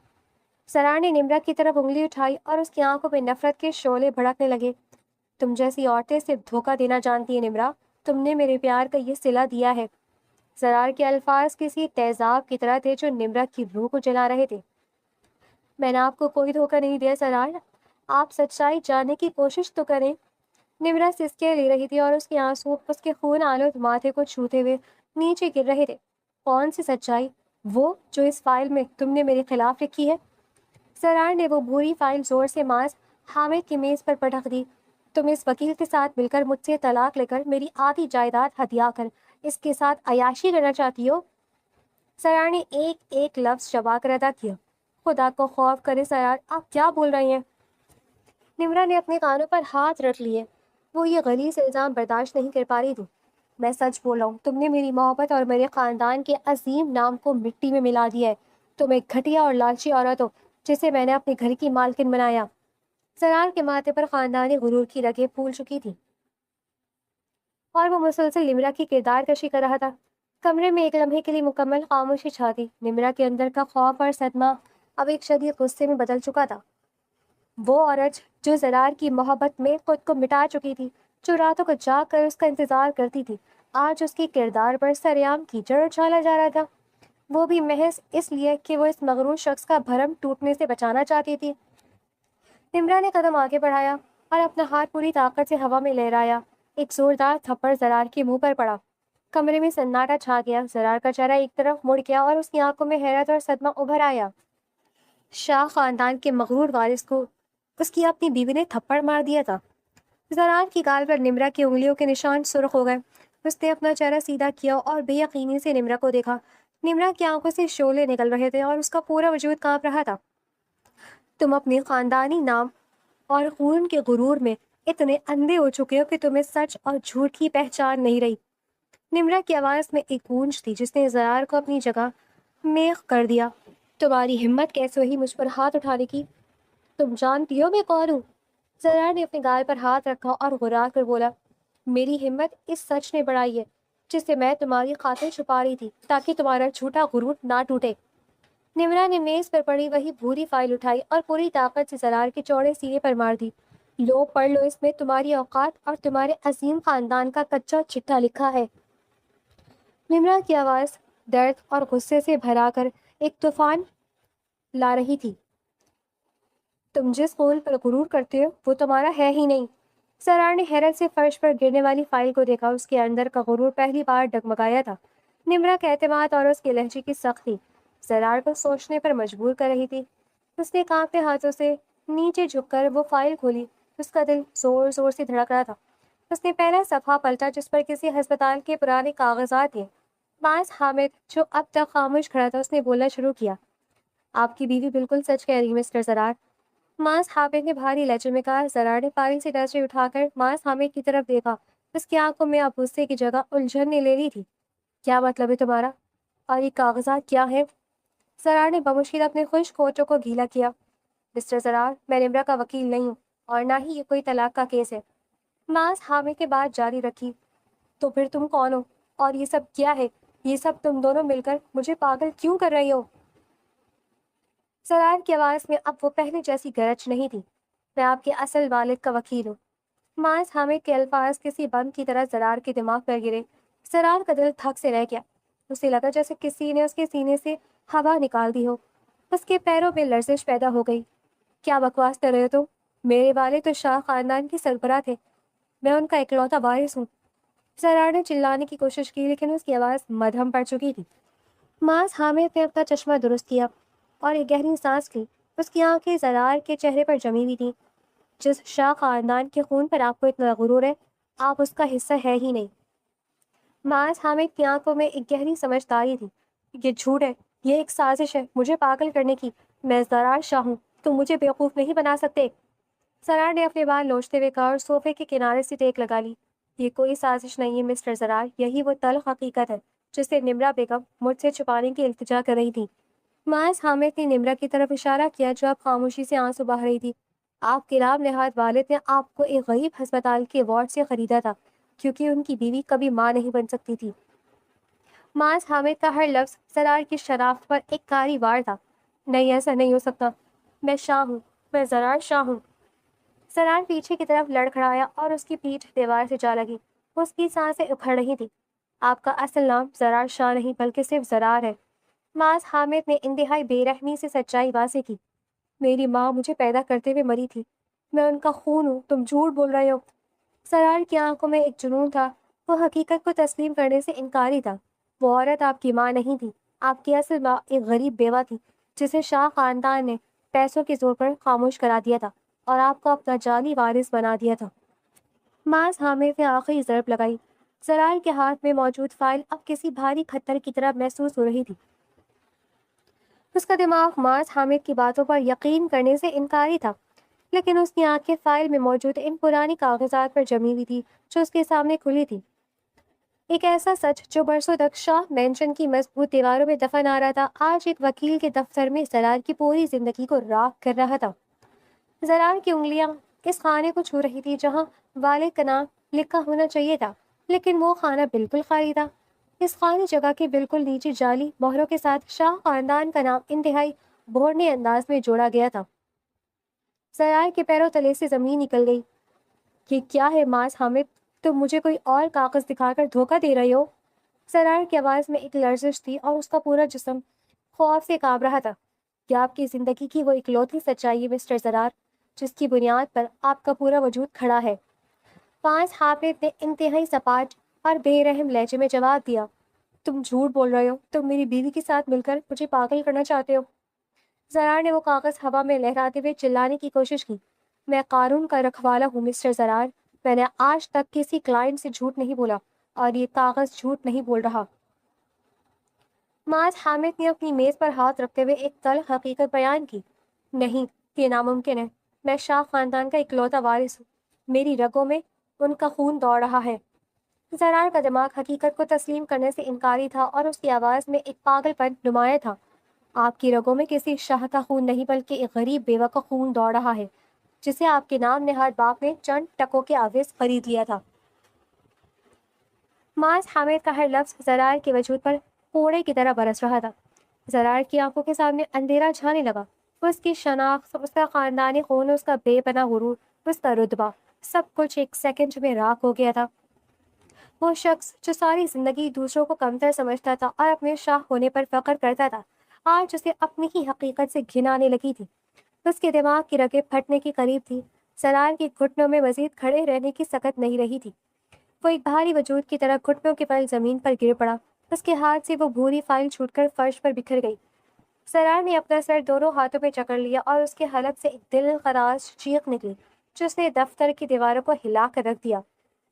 زرار نے نمرا کی طرف انگلی اٹھائی اور اس کی آنکھوں میں نفرت کے شعلے بھڑکنے لگے۔ تم جیسی عورتیں صرف دھوکہ دینا جانتی ہیں نمرا، تم نے میرے پیار کا یہ صلہ دیا ہے۔ زرار کے الفاظ کسی تیزاب کی طرح تھے جو نمرا کی روح کو جلا رہے تھے۔ میں نے آپ کو کوئی دھوکہ نہیں دیا زرار، آپ سچائی جاننے کی کوشش تو کریں۔ نمرا سسکیاں لے رہی تھی اور اس کے آنسو اس کے خون آلود ماتھے کو چھوتے ہوئے نیچے گر رہے تھے۔ کون سی سچائی؟ وہ جو اس فائل میں تم نے میرے خلاف لکھی ہے۔ زرار نے وہ بھوری فائل زور سے معاذ حامد کی میز پر پٹک دی۔ تم اس وکیل کے ساتھ مل کر مجھ سے طلاق لے کر میری آدھی جائیداد ہتھیا کر اس کے ساتھ عیاشی کرنا چاہتی ہو؟ سرار نے ایک ایک لفظ چبا کر ادا کیا۔ خدا کو خوف کرے سرار، آپ کیا بول رہی ہیں؟ نمرا نے اپنے کانوں پر ہاتھ رکھ لیے۔ وہ یہ غلیظ الزام برداشت نہیں کر پا رہی تھی۔ میں سچ بول رہا ہوں، تم نے میری محبت اور میرے خاندان کے عظیم نام کو مٹی میں ملا دیا ہے۔ تم ایک گھٹیا اور لالچی عورت ہو جسے میں نے اپنے گھر کی مالکن بنایا۔ سرار کے ماتھے پر خاندانی غرور کی رگیں پھول چکی تھی اور وہ مسلسل نمرا کی کردار کشی کر رہا تھا۔ کمرے میں ایک لمحے کے لیے مکمل خاموشی چھا تھی۔ نمرا کے اندر کا خوف اور صدمہ اب ایک شدید غصے میں بدل چکا تھا۔ وہ عورت جو زرار کی محبت میں خود کو مٹا چکی تھی، جو راتوں کو جاگ کر اس کا انتظار کرتی تھی، آج اس کی کردار پر سریعام کیچڑ اچھالا جا رہا تھا، وہ بھی محض اس لیے کہ وہ اس مغرور شخص کا بھرم ٹوٹنے سے بچانا چاہتی تھی۔ نمرا نے قدم آگے بڑھایا اور اپنا ہاتھ پوری طاقت سے ہوا میں لہرایا۔ ایک زوردار تھپڑ زرار کے منہ پر پڑا۔ کمرے میں سناٹا چھا گیا۔ زرار کا چہرہ ایک طرف مڑ گیا اور اس کی آنکھوں میں حیرت اور صدمہ ابھر آیا۔ شاہ خاندان کے مغرور وارث کو اس کی اپنی بیوی نے تھپڑ مار دیا تھا۔ زرار کی گال پر نمرا کی انگلیوں کے نشان سرخ ہو گئے۔ اس نے اپنا چہرہ سیدھا کیا اور بے یقینی سے نمرا کو دیکھا۔ نمرا کی آنکھوں سے شعلے نکل رہے تھے اور اس کا پورا وجود کانپ رہا تھا۔ تم اپنے خاندانی نام اور خون کے غرور میں اتنے اندھے ہو چکے ہو کہ تمہیں سچ اور جھوٹ کی پہچان نہیں رہی۔ نمرا کی آواز میں ایک گونج تھی جس نے زرار کو اپنی جگہ میخ کر دیا۔ تمہاری ہمت کیسے ہوئی مجھ پر ہاتھ اٹھانے کی؟ تم جانتی ہو میں کون ہوں؟ زرار نے اپنے گال پر ہاتھ رکھا اور غرا کر بولا، میری ہمت اس سچ نے بڑھائی ہے جسے میں تمہاری خاطر چھپا رہی تھی تاکہ تمہارا جھوٹا غرور نہ ٹوٹے۔ نمرا نے میز پر پڑی وہی بھوری فائل اٹھائی اور پوری طاقت سے زرار کے چوڑے سینے پر مار دی۔ لو پڑھ لو، اس میں تمہاری اوقات اور تمہارے عظیم خاندان کا کچا چٹا لکھا ہے۔ نمرا کی آواز درد اور غصے سے بھرا کر ایک طوفان لا رہی تھی۔ تم جس خون پر غرور کرتے ہو وہ تمہارا ہے ہی نہیں۔ سرار نے حیرت سے فرش پر گرنے والی فائل کو دیکھا۔ اس کے اندر کا غرور پہلی بار ڈگمگایا تھا۔ نمرا کا اعتماد اور اس کے لہجے کی سختی سرار کو سوچنے پر مجبور کر رہی تھی۔ اس نے کانپتے ہاتھوں سے نیچے جھک کر وہ فائل کھولی۔ اس کا دل زور زور سے دھڑک رہا تھا۔ اس نے پہلا صفحہ پلٹا جس پر کسی ہسپتال کے پرانے کاغذات تھے۔ باعث حامد جو اب تک خاموش کھڑا تھا اس نے بولنا شروع کیا، آپ کی بیوی بالکل سچ کہہ رہی مسٹر زرار۔ ماس حامد نے بھاری لہجے میں کہا۔ زرار نے فائل سے نظریں اٹھا کر ماس حامد کی طرف دیکھا۔ اس کی آنکھوں میں اب غصے کی جگہ الجھن نے لے لی تھی۔ کیا مطلب ہے تمہارا؟ اور یہ کاغذات کیا ہیں؟ زرار نے بمشکل اپنے خشک ہونٹوں کو گیلا کیا۔ مسٹر زرار، میں نمرا کا وکیل نہیں ہوں اور نہ ہی یہ کوئی طلاق کا کیس ہے۔ ماس حامد کے بات جاری رکھی، تو پھر تم کون ہو اور یہ سب کیا ہے؟ یہ سب تم دونوں مل کر مجھے پاگل کیوں کر رہی ہو؟ زرار کی آواز میں اب وہ پہلے جیسی گرج نہیں تھی۔ میں آپ کے اصل والد کا وکیل ہوں۔ ماس حامد کے الفاظ کسی بم کی طرح زرار کے دماغ پر گرے۔ زرار کا دل دھک سے رہ گیا۔ اسے لگا جیسے کسی نے اس کے سینے سے ہوا نکال دی ہو۔ اس کے پیروں میں لرزش پیدا ہو گئی۔ کیا بکواس کر رہے ہو تم؟ میرے والد تو شاہ خاندان کی سربراہ تھے، میں ان کا اکلوتا وارث ہوں۔ زرار نے چلانے کی کوشش کی لیکن اس کی آواز مدھم پڑ چکی تھی۔ ماس حامد نے اپنا چشمہ درست کیا اور ایک گہری سانس لی۔ اس کی آنکھیں زرار کے چہرے پر جمی ہوئی تھیں۔ جس شاہ خاندان کے خون پر آپ کو اتنا غرور ہے، آپ اس کا حصہ ہے ہی نہیں۔ ماس حامد کی آنکھوں میں ایک گہری سمجھداری تھی۔ یہ جھوٹ ہے، یہ ایک سازش ہے مجھے پاگل کرنے کی۔ میں زرار شاہ ہوں، تم مجھے بیوقوف نہیں بنا سکتے۔ زرار نے اپنے بال لوچتے ہوئے کہا اور صوفے کے کنارے سے ٹیک لگا لی۔ یہ کوئی سازش نہیں ہے مسٹر زرار، یہی وہ تلخ حقیقت ہے جسے نمرا بیگم مجھ سے چھپانے کی التجا کر رہی تھی۔ ماس حامد نے نمرا کی طرف اشارہ کیا جو اب خاموشی سے آنسو بہا رہی تھی۔ آپ کے نام نہاد والد نے آپ کو ایک غریب ہسپتال کے وارڈ سے خریدا تھا کیونکہ ان کی بیوی کبھی ماں نہیں بن سکتی تھی۔ ماس حامد کا ہر لفظ زرار کی شناخت پر ایک کاری وار تھا۔ نہیں، ایسا نہیں ہو سکتا، میں شاہ ہوں، میں زرار شاہ ہوں۔ زرار پیچھے کی طرف لڑکھڑایا اور اس کی پیٹھ دیوار سے جا لگی۔ اس کی سانسیں اکھڑ رہی تھی۔ آپ کا اصل نام زرار شاہ نہیں بلکہ صرف زرار ہے۔ ماس حامد نے انتہائی بے رحمی سے سچائی واضح کی۔ میری ماں مجھے پیدا کرتے ہوئے مری تھی، میں ان کا خون ہوں، تم جھوٹ بول رہے ہو۔ زرار کی آنکھوں میں ایک جنون تھا، وہ حقیقت کو تسلیم کرنے سے انکاری تھا۔ وہ عورت آپ کی ماں نہیں تھی، آپ کی اصل ماں ایک غریب بیوہ تھی جسے شاہ خاندان نے پیسوں کے زور پر خاموش کرا دیا تھا اور آپ کو اپنا جعلی وارث بنا دیا تھا۔ ماس حامد نے آخری ضرب لگائی۔ زرار کے ہاتھ میں موجود فائل اب کسی بھاری کھتر کی طرح محسوس ہو رہی تھی۔ اس کا دماغ معاذ حامد کی باتوں پر یقین کرنے سے انکاری تھا، لیکن اس کی آنکھیں فائل میں موجود ان پرانی کاغذات پر جمی ہوئی تھی جو اس کے سامنے کھلی تھی۔ ایک ایسا سچ جو برسوں تک شاہ مینشن کی مضبوط دیواروں میں دفن آ رہا تھا، آج ایک وکیل کے دفتر میں زرار کی پوری زندگی کو راکھ کر رہا تھا۔ زرار کی انگلیاں اس خانے کو چھو رہی تھی جہاں والد کا نام لکھا ہونا چاہیے تھا، لیکن وہ خانہ بالکل خالی تھا۔ اس خالی جگہ کے بالکل نیچے جعلی مہروں کے ساتھ شاہ خاندان کا نام انتہائی بھوڑنے انداز میں جوڑا گیا تھا۔ زرار کے پیروں تلے سے زمین نکل گئی۔ یہ کیا ہے معاذ حامد؟ تم مجھے کوئی اور کاغذ دکھا کر دھوکہ دے رہے ہو؟ زرار کی آواز میں ایک لرزش تھی اور اس کا پورا جسم خوف سے کانپ رہا تھا۔ کیا آپ کی زندگی کی وہ اکلوتی سچائی ہے مسٹر زرار جس کی بنیاد پر آپ کا پورا وجود کھڑا ہے؟ معاذ حامد نے انتہائی سپاٹ اور بے رحم لہجے میں جواب دیا، تم جھوٹ بول رہے ہو، تم میری بیوی کے ساتھ مل کر مجھے پاگل کرنا چاہتے ہو۔ زرار نے وہ کاغذ ہوا میں لہراتے ہوئے چلانے کی کوشش کی، میں قانون کا رکھوالا ہوں مسٹر زرار، میں نے آج تک کسی کلائنٹ سے جھوٹ نہیں بولا اور یہ کاغذ جھوٹ نہیں بول رہا۔ معاذ حامد نے اپنی میز پر ہاتھ رکھتے ہوئے ایک تلخ حقیقت بیان کی، نہیں، یہ ناممکن ہے، میں شاہ خاندان کا اکلوتا وارث ہوں، میری رگوں میں ان کا خون دوڑ رہا ہے۔ زرار کا دماغ حقیقت کو تسلیم کرنے سے انکاری تھا اور اس کی آواز میں ایک پاگل پن نمایاں تھا۔ آپ کی رگوں میں کسی شاہ کا خون نہیں بلکہ ایک غریب بیوہ کا خون دوڑ رہا ہے جسے آپ کے نام نہاد باپ نے چند ٹکوں کے عوض خرید لیا تھا۔ معاذ حامد کا ہر لفظ زرار کے وجود پر کوڑے کی طرح برس رہا تھا۔ زرار کی آنکھوں کے سامنے اندھیرا چھانے لگا، اس کی شناخت، اس کا خاندانی خون، اس کا بے پناہ غرور، اس کا رتبہ، سب کچھ ایک سیکنڈ میں راکھ ہو گیا تھا۔ وہ شخص جو ساری زندگی دوسروں کو کمتر سمجھتا تھا اور اپنے شاہ ہونے پر فخر کرتا تھا، آج اسے اپنی ہی حقیقت سے گھن آنے لگی تھی۔ اس کے دماغ کی رگیں پھٹنے کے قریب تھی، زرار کے گھٹنوں میں مزید کھڑے رہنے کی سکت نہیں رہی تھی۔ وہ ایک بھاری وجود کی طرح گھٹنوں کے بل زمین پر گر پڑا، اس کے ہاتھ سے وہ بھوری فائل چھوٹ کر فرش پر بکھر گئی۔ زرار نے اپنا سر دونوں ہاتھوں میں جکڑ لیا اور اس کے حلق سے ایک دل خراش چیخ نکلی جو اس نے دفتر کی دیواروں کو ہلا کر رکھ دیا۔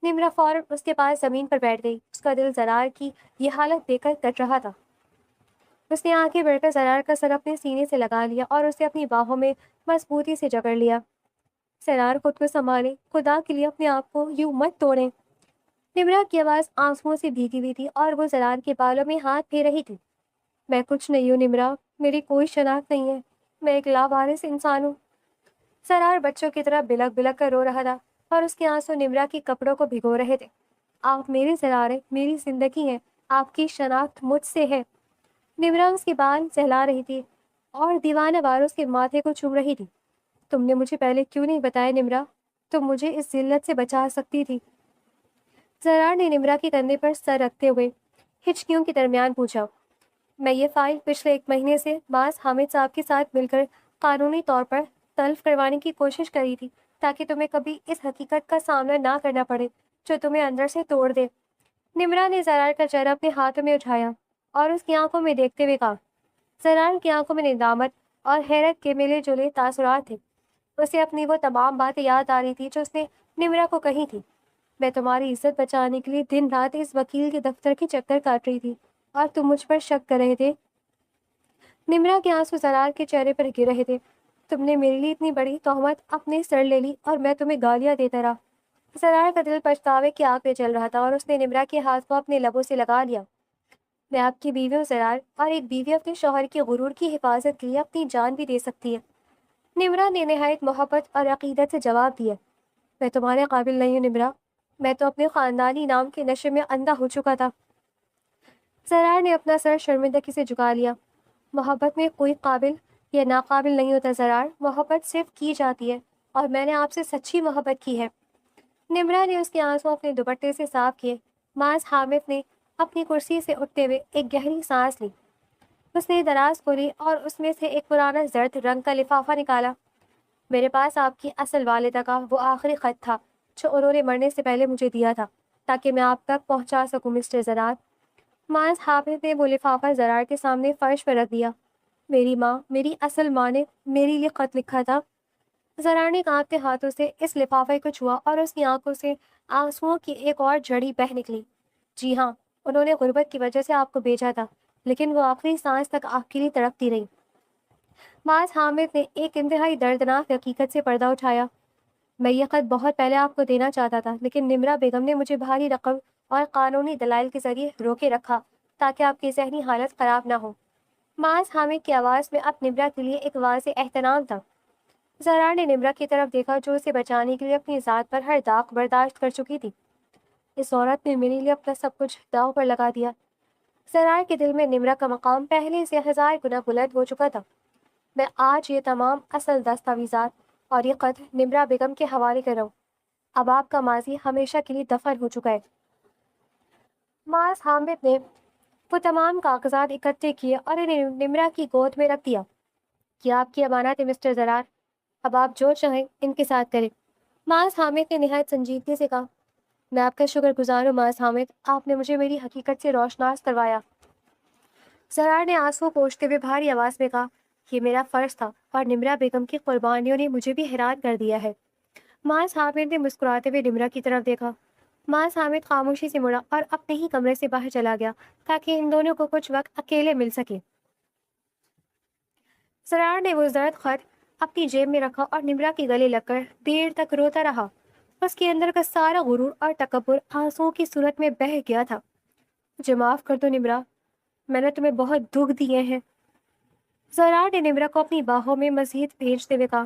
نمرا فوراً اس کے پاس زمین پر بیٹھ گئی، اس کا دل زرار کی یہ حالت دیکھ کر کٹ رہا تھا۔ اس نے آنکھیں بڑھ کر زرار کا سر اپنے سینے سے لگا لیا اور اسے اپنی باہوں میں مضبوطی سے جکڑ لیا۔ زرار خود کو سنبھالے، خدا کے لیے اپنے آپ کو یوں مت توڑیں۔ نمرا کی آواز آنسوؤں سے بھیگی ہوئی تھی اور وہ زرار کے بالوں میں ہاتھ پھیر رہی تھی۔ میں کچھ نہیں ہوں نمرا، میری کوئی شناخت نہیں ہے، میں ایک لاوارث انسان ہوں۔ زرار بچوں کی طرح بلک بلک کر رو رہا تھا اور اس کے آنسو نمرا کے کپڑوں کو بھگو رہے تھے۔ آپ میرے زرار ہیں، میری زندگی ہے، آپ کی شناخت مجھ سے ہے۔ نمرا اس کے بال سہلا رہی تھی اور دیوانہ وار اس کے ماتھے کو چوم رہی تھی۔ تم نے مجھے پہلے کیوں نہیں بتایا نمرا؟ تم مجھے اس ذلت سے بچا سکتی تھی۔ زرار نے نمرا کے کندھے پر سر رکھتے ہوئے ہچکیوں کے درمیان پوچھا، میں یہ فائل پچھلے 1 مہینے سے معاذ حامد صاحب کے ساتھ مل کر قانونی طور پر تلف کروانے کی کوشش کری تھی تاکہ تمہیں کبھی اس حقیقت کا سامنا نہ کرنا پڑے جو تمہیں اندر سے توڑ دے۔ نمرا نے زرار کا چہرہ اپنے ہاتھوں میں اٹھایا اور اس کی آنکھوں میں دیکھتے ہوئے کہا، زرار کی آنکھوں میں ندامت اور حیرت کے ملے جلے تاثرات تھے۔ اسے اپنی وہ تمام باتیں یاد آ رہی تھی جو اس نے نمرا کو کہی تھی۔ میں تمہاری عزت بچانے کے لیے دن رات اس وکیل کے دفتر کے چکر کاٹ رہی تھی اور تم مجھ پر شک کر رہے تھے۔ نمرا کے آنسو زرار کے چہرے پر گر رہے تھے۔ تم نے میرے لیے اتنی بڑی تہمت اپنے سر لے لی اور میں تمہیں گالیاں دیتا رہا۔ زرار کا دل پچھتاوے کی آگ میں جل رہا تھا اور اس نے نمرا کے ہاتھ کو اپنے لبوں سے لگا لیا۔ میں آپ کی بیوی ہوں زرار، اور ایک بیوی اپنے شوہر کے غرور کی حفاظت کے لیے اپنی جان بھی دے سکتی ہے۔ نمرا نے نہایت محبت اور عقیدت سے جواب دیا، میں تمہارے قابل نہیں ہوں نمرا، میں تو اپنے خاندانی نام کے نشے میں اندھا ہو چکا تھا۔ زرار نے اپنا سر شرمندگی سے جھکا لیا۔ محبت میں کوئی قابل یا ناقابل نہیں ہوتا زرار، محبت صرف کی جاتی ہے اور میں نے آپ سے سچی محبت کی ہے۔ نمرا نے اس کے آنسو اپنے دوپٹے سے صاف کیے۔ معاذ حامد نے اپنی کرسی سے اٹھتے ہوئے ایک گہری سانس لی۔ اس نے دراز کھولی اور اس میں سے ایک پرانا زرد رنگ کا لفافہ نکالا۔ میرے پاس آپ کی اصل والدہ کا وہ آخری خط تھا جو انہوں نے مرنے سے پہلے مجھے دیا تھا تاکہ میں آپ تک پہنچا سکوں مسٹر زرار۔ معاذ حامد نے وہ لفافہ زرار کے سامنے فرش پر رکھ دیا۔ میری ماں، میری اصل ماں نے میرے لیے خط لکھا تھا۔ زرار نے کانپتے ہاتھوں سے اس لفافے کو چھوا اور اس کی آنکھوں سے آنسوؤں کی ایک اور جھڑی بہہ نکلی۔ جی ہاں، انہوں نے غربت کی وجہ سے آپ کو بھیجا تھا، لیکن وہ آخری سانس تک آپ کے لیے تڑپتی رہی۔ معاذ حامد نے ایک انتہائی دردناک حقیقت سے پردہ اٹھایا۔ میں یہ خط بہت پہلے آپ کو دینا چاہتا تھا، لیکن نمرا بیگم نے مجھے بھاری رقم اور قانونی دلائل کے ذریعے روکے رکھا تاکہ آپ کی ذہنی حالت خراب نہ ہو۔ معاذ حامد کی آواز میں اب نمرا کے لیے ایک واضح احترام تھا۔ زرار نے نمرا کی طرف دیکھا جو اسے بچانے کے لیے اپنی ذات پر ہر داغ برداشت کر چکی تھی۔ اس عورت نے میرے لیے اپنا سب کچھ داؤ پر لگا دیا۔ زرار کے دل میں نمرا کا مقام پہلے سے 1000 گنا بلند ہو چکا تھا۔ میں آج یہ تمام اصل دستاویزات اور یہ خط نمرا بیگم کے حوالے کر رہا ہوں۔ اب آپ کا ماضی ہمیشہ کے لیے دفن ہو چکا ہے۔ معاذ حامد نے وہ تمام کاغذات اکٹھے کیے اور انہیں نمرا کی گود میں رکھ دیا۔ یہ آپ کی امانت ہے مسٹر زرار، اب آپ جو چاہیں ان کے ساتھ کریں۔ معاذ حامد نے نہایت سنجیدگی سے کہا، میں آپ کا شکر گزار ہوں معاذ حامد، آپ نے مجھے میری حقیقت سے روشناس کروایا۔ زرار نے آنسو پوچھتے ہوئے بھاری آواز میں کہا، یہ میرا فرض تھا اور نمرا بیگم کی قربانیوں نے مجھے بھی حیران کر دیا ہے۔ معاذ حامد نے مسکراتے ہوئے نمرا کی طرف دیکھا۔ معاذ حامد خاموشی سے مڑا اور اپنے ہی کمرے سے باہر چلا گیا تاکہ ان دونوں کو کچھ وقت اکیلے مل سکے۔ زرار نے وہ زرد خط اپنی جیب میں رکھا اور نمرا کے گلے لگ کر دیر تک روتا رہا۔ اس کے اندر کا سارا غرور اور تکبر آنسوؤں کی صورت میں بہہ گیا تھا۔ مجھے معاف کر دو نمرا، میں نے تمہیں بہت دکھ دیے ہیں۔ زرار نے نمرا کو اپنی باہوں میں مزید بھیجتے ہوئے کہا،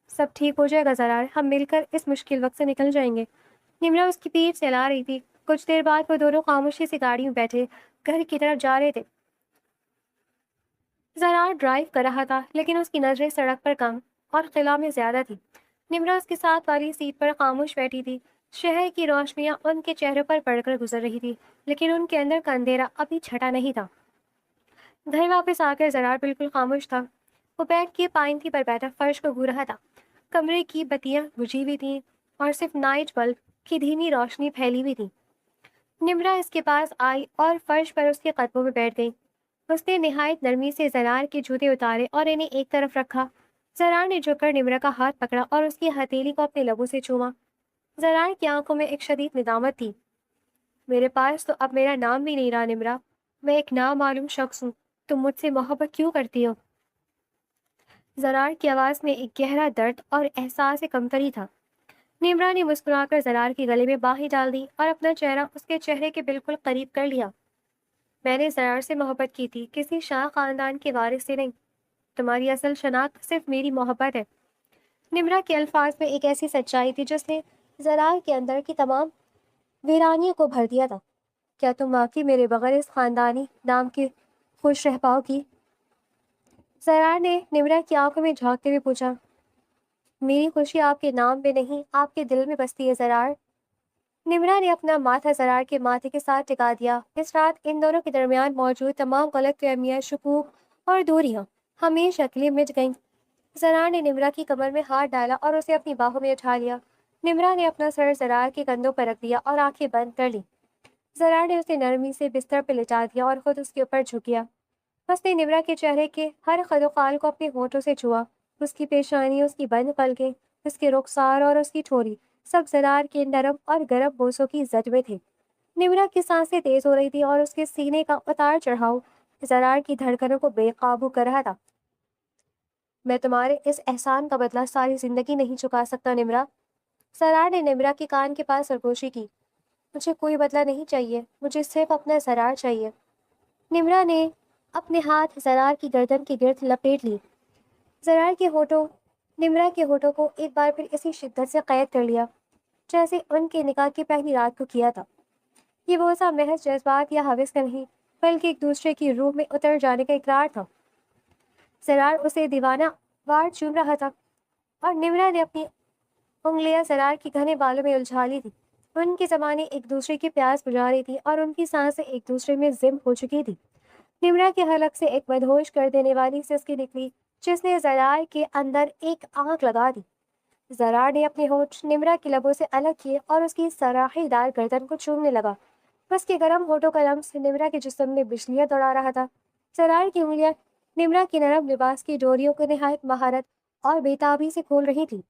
سب ٹھیک ہو جائے گا زرار، ہم مل کر اس مشکل وقت سے نکل جائیں گے۔ نمرا اس کی پیٹھ سہلا رہی تھی۔ کچھ دیر بعد وہ دونوں خاموشی سے گاڑی میں بیٹھے گھر کی طرف جا رہے تھے۔ زرار ڈرائیو کر رہا تھا لیکن اس کی نظریں سڑک پر کم اور خلا میں زیادہ تھی۔ نمرا اس کے ساتھ والی سیٹ پر خاموش بیٹھی تھی۔ شہر کی روشنیاں ان کے چہروں پر پڑ کر گزر رہی تھی لیکن ان کے اندر کا اندھیرا ابھی چھٹا نہیں تھا۔ گھر واپس آ کر زرار بالکل خاموش تھا۔ وہ بیٹھ کے پائنتی پر بیٹھا فرش کو گھو رہا تھا۔ کمرے کی بتیاں بجھی ہوئی تھیں اور صرف نائٹ بلب کی دھیمی روشنی پھیلی ہوئی تھی۔ نمرا اس کے پاس آئی اور فرش پر اس کے قدموں میں بیٹھ گئی۔ اس نے نہایت نرمی سے زرار کے جوتے اتارے اور انہیں ایک طرف رکھا۔ زرار نے جھک کر نمرا کا ہاتھ پکڑا اور اس کی ہتھیلی کو اپنے لبوں سے چوما۔ زرار کی آنکھوں میں ایک شدید ندامت تھی۔ میرے پاس تو اب میرا نام بھی نہیں رہا نمرا، میں ایک نامعلوم شخص ہوں، تم مجھ سے محبت کیوں کرتی ہو؟ زرار کی آواز میں ایک گہرا درد اور احساس کمتری تھا۔ نمرا نے مسکرا کر زرار کے گلے میں باہیں ڈال دی اور اپنا چہرہ اس کے چہرے کے بالکل قریب کر لیا۔ میں نے زرار سے محبت کی تھی، کسی شاہ خاندان کے وارث سے نہیں۔ تمہاری اصل شناخت صرف میری محبت ہے۔ نمرا کے الفاظ میں ایک ایسی سچائی تھی جس نے زرار کے اندر کی تمام ویرانیوں کو بھر دیا تھا۔ کیا تم واقعی میرے بغیر اس خاندانی نام کے خوش رہ پاؤ گی؟ زرار نے نمرا کی آنکھوں میں جھانکتے ہوئے پوچھا۔ میری خوشی آپ کے نام میں نہیں، آپ کے دل میں بستی ہے زرار۔ نمرا نے اپنا ماتھا زرار کے ماتھے کے ساتھ ٹکا دیا۔ اس رات ان دونوں کے درمیان موجود تمام غلط فہمیاں، شکوک اور دوریاں ہمیشہ کے لیے مٹ گئیں۔ زرار نے نمرا کی کمر میں ہاتھ ڈالا اور اسے اپنی باہوں میں اٹھا لیا۔ نمرا نے اپنا سر زرار کے کندھوں پر رکھ دیا اور آنکھیں بند کر لی۔ زرار نے اسے نرمی سے بستر پہ لٹا دیا اور خود اس کے اوپر جھک گیا۔ اس نے نمرا کے چہرے کے ہر خد و خال کو اپنے ہونٹوں سے چھوا۔ اس کی پیشانی، اس کی بند پلکیں، اس کے رخسار اور اس کی ٹھوری سب زرار کے نرم اور گرم بوسوں کی زد میں تھے۔ نمرا کی سانسیں تیز ہو رہی تھی اور اس کے سینے کا اتار چڑھاؤ زرار کی دھڑکنوں کو بے قابو کر رہا تھا۔ میں تمہارے اس احسان کا بدلہ ساری زندگی نہیں چکا سکتا نمرا۔ زرار نے نمرا کے کان کے پاس سرگوشی کی۔ مجھے کوئی بدلہ نہیں چاہیے، مجھے صرف اپنا زرار چاہیے۔ نمرا نے اپنے ہاتھ زرار کی گردن کے گرد لپیٹ لی۔ زرار کے ہونٹوں نمرا کے ہونٹوں کو ایک بار پھر اسی شدت سے قید کر لیا جیسے ان کے نکاح کی پہلی رات کو کیا تھا۔ یہ بوسہ محض جذبات یا ہوس کا نہیں بلکہ ایک دوسرے کی روح میں اتر جانے کا اقرار تھا۔ زرار اسے دیوانہ وار چوم رہا تھا اور نمرا نے اپنی انگلیاں زرار کی گھنے بالوں میں الجھا لی تھی۔ ان کی زبانیں ایک دوسرے کی پیاس بجھا رہی تھی اور ان کی سانسیں ایک دوسرے میں ضم ہو چکی تھی۔ نمرا کے حلق سے ایک مدہوش کر دینے والی سسکی نکلی جس نے زرار کے اندر ایک آگ لگا دی۔ زرار نے اپنے ہونٹ نمرا کے لبوں سے الگ کیے اور اس کی سراحی دار گردن کو چومنے لگا۔ اس کے گرم ہونٹوں کا لمس نمرا کے جسم میں بجلیاں دوڑا رہا تھا۔ زرار کی انگلیاں نمرا کی نرم لباس کی ڈوریوں کو نہایت مہارت اور بےتابی سے کھول رہی تھی۔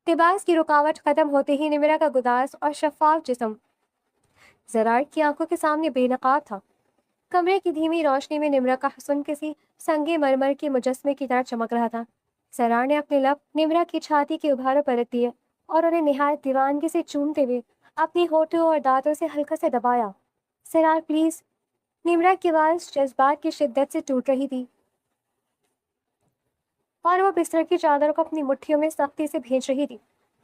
لباس کی رکاوٹ ختم ہوتے ہی نمرا کا گداز اور شفاف جسم زرار کی آنکھوں کے سامنے بے نقاب تھا۔ کمرے کی دھیمی روشنی میں نمرا کا حسن کسی سنگ مرمر کے مجسمے کی طرح چمک رہا تھا۔ سرار نے اپنے لب نمرا کی چھاتی کے ابھاروں پر رکھ دیے اور انہیں نہایت دیوانگی سے چومتے ہوئے اپنی ہونٹوں اور دانتوں سے ہلکا سے دبایا۔ سرار پلیز۔ نمرا کی آواز جذبات کی شدت سے ٹوٹ رہی تھی اور وہ بستر کی چادر کو اپنی مٹھیوں میں سختی سے بھینچ رہی تھی۔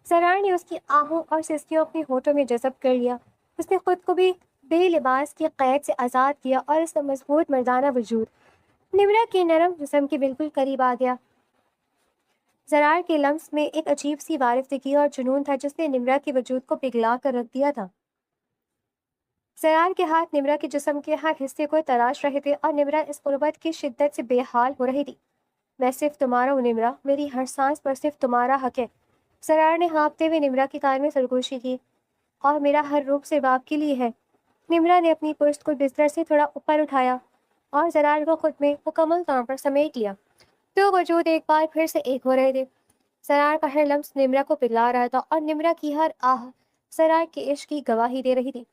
سرار نے اس کی آہوں اور سسکیوں اپنی ہونٹوں میں جذب کر لیا۔ اس نے خود کو بھی بے لباس کی قید سے آزاد کیا اور اس کا مضبوط مردانہ وجود نمرا کے نرم جسم کے بالکل قریب آ گیا۔ زرار کے لمس میں ایک عجیب سی وارفتگی اور جنون تھا جس نے نمرا کے وجود کو پگھلا کر رکھ دیا تھا۔ زرار کے ہاتھ نمرا کے جسم کے ہر حصے کو تلاش رہے تھے اور نمرا اس قربت کی شدت سے بے حال ہو رہی تھی۔ میں صرف تمہارا ہوں نمرا، میری ہر سانس پر صرف تمہارا حق ہے۔ زرار نے ہانپتے ہوئے نمرا کی کان میں سرگوشی کی۔ اور میرا ہر روپ صرف آپ کے لیے ہے۔ نمرا نے اپنی پشت کو بستر سے تھوڑا اوپر اٹھایا اور زرار کو خود میں مکمل طور پر سمیٹ لیا۔ دو وجود ایک بار پھر سے ایک ہو رہے تھے۔ زرار کا ہر لمس نمرا کو پگھلا رہا تھا اور نمرا کی ہر آہ زرار کے عشق کی گواہی دے رہی تھی۔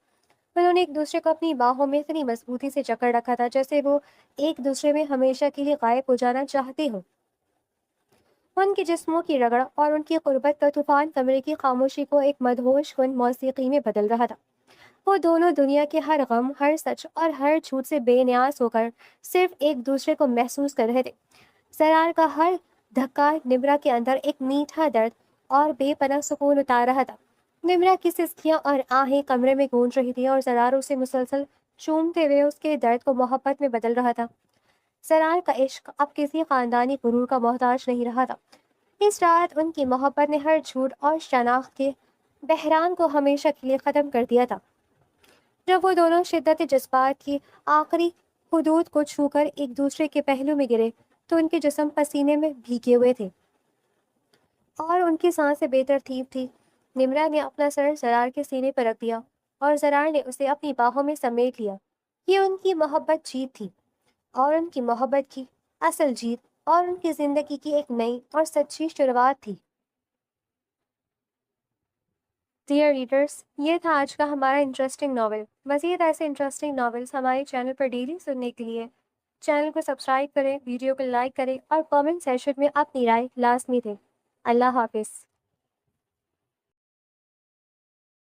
انہوں نے ایک دوسرے کو اپنی باہوں میں اتنی مضبوطی سے جکڑ رکھا تھا جیسے وہ ایک دوسرے میں ہمیشہ کے لیے غائب ہو جانا چاہتے ہوں۔ ان کے جسموں کی رگڑ اور ان کی قربت کا طوفان کمرے کی خاموشی کو ایک مدہوش کن موسیقی میں بدل رہا تھا۔ وہ دونوں دنیا کے ہر غم، ہر سچ اور ہر جھوٹ سے بے نیاز ہو کر صرف ایک دوسرے کو محسوس کر رہے تھے۔ زرار کا ہر دھکا نمرا کے اندر ایک میٹھا درد اور بے پناہ سکون اتار رہا تھا۔ نمرا کی سسکیاں اور آہیں کمرے میں گونج رہی تھیں اور زرار اسے مسلسل چومتے ہوئے اس کے درد کو محبت میں بدل رہا تھا۔ زرار کا عشق اب کسی خاندانی غرور کا محتاج نہیں رہا تھا۔ اس رات ان کی محبت نے ہر جھوٹ اور شناخت کے بحران کو ہمیشہ کے لیے ختم کر دیا تھا۔ جب وہ دونوں شدت جذبات کی آخری حدود کو چھو کر ایک دوسرے کے پہلو میں گرے تو ان کے جسم پسینے میں بھیگے ہوئے تھے اور ان کی سانسیں بے ترتیب تھی۔ نمرا نے اپنا سر زرار کے سینے پر رکھ دیا اور زرار نے اسے اپنی باہوں میں سمیٹ لیا۔ یہ ان کی محبت جیت تھی اور ان کی محبت کی اصل جیت اور ان کی زندگی کی ایک نئی اور سچی شروعات تھی۔ ڈیئر ریڈرس، یہ تھا آج کا ہمارا انٹرسٹنگ ناول۔ مزید ایسے انٹرسٹنگ ناولس ہمارے چینل پر ڈیلی سننے کے لیے چینل کو سبسکرائب کریں، ویڈیو کو لائک کریں اور کامنٹ سیکشن میں اپنی رائے لازمی دیں۔ اللہ حافظ۔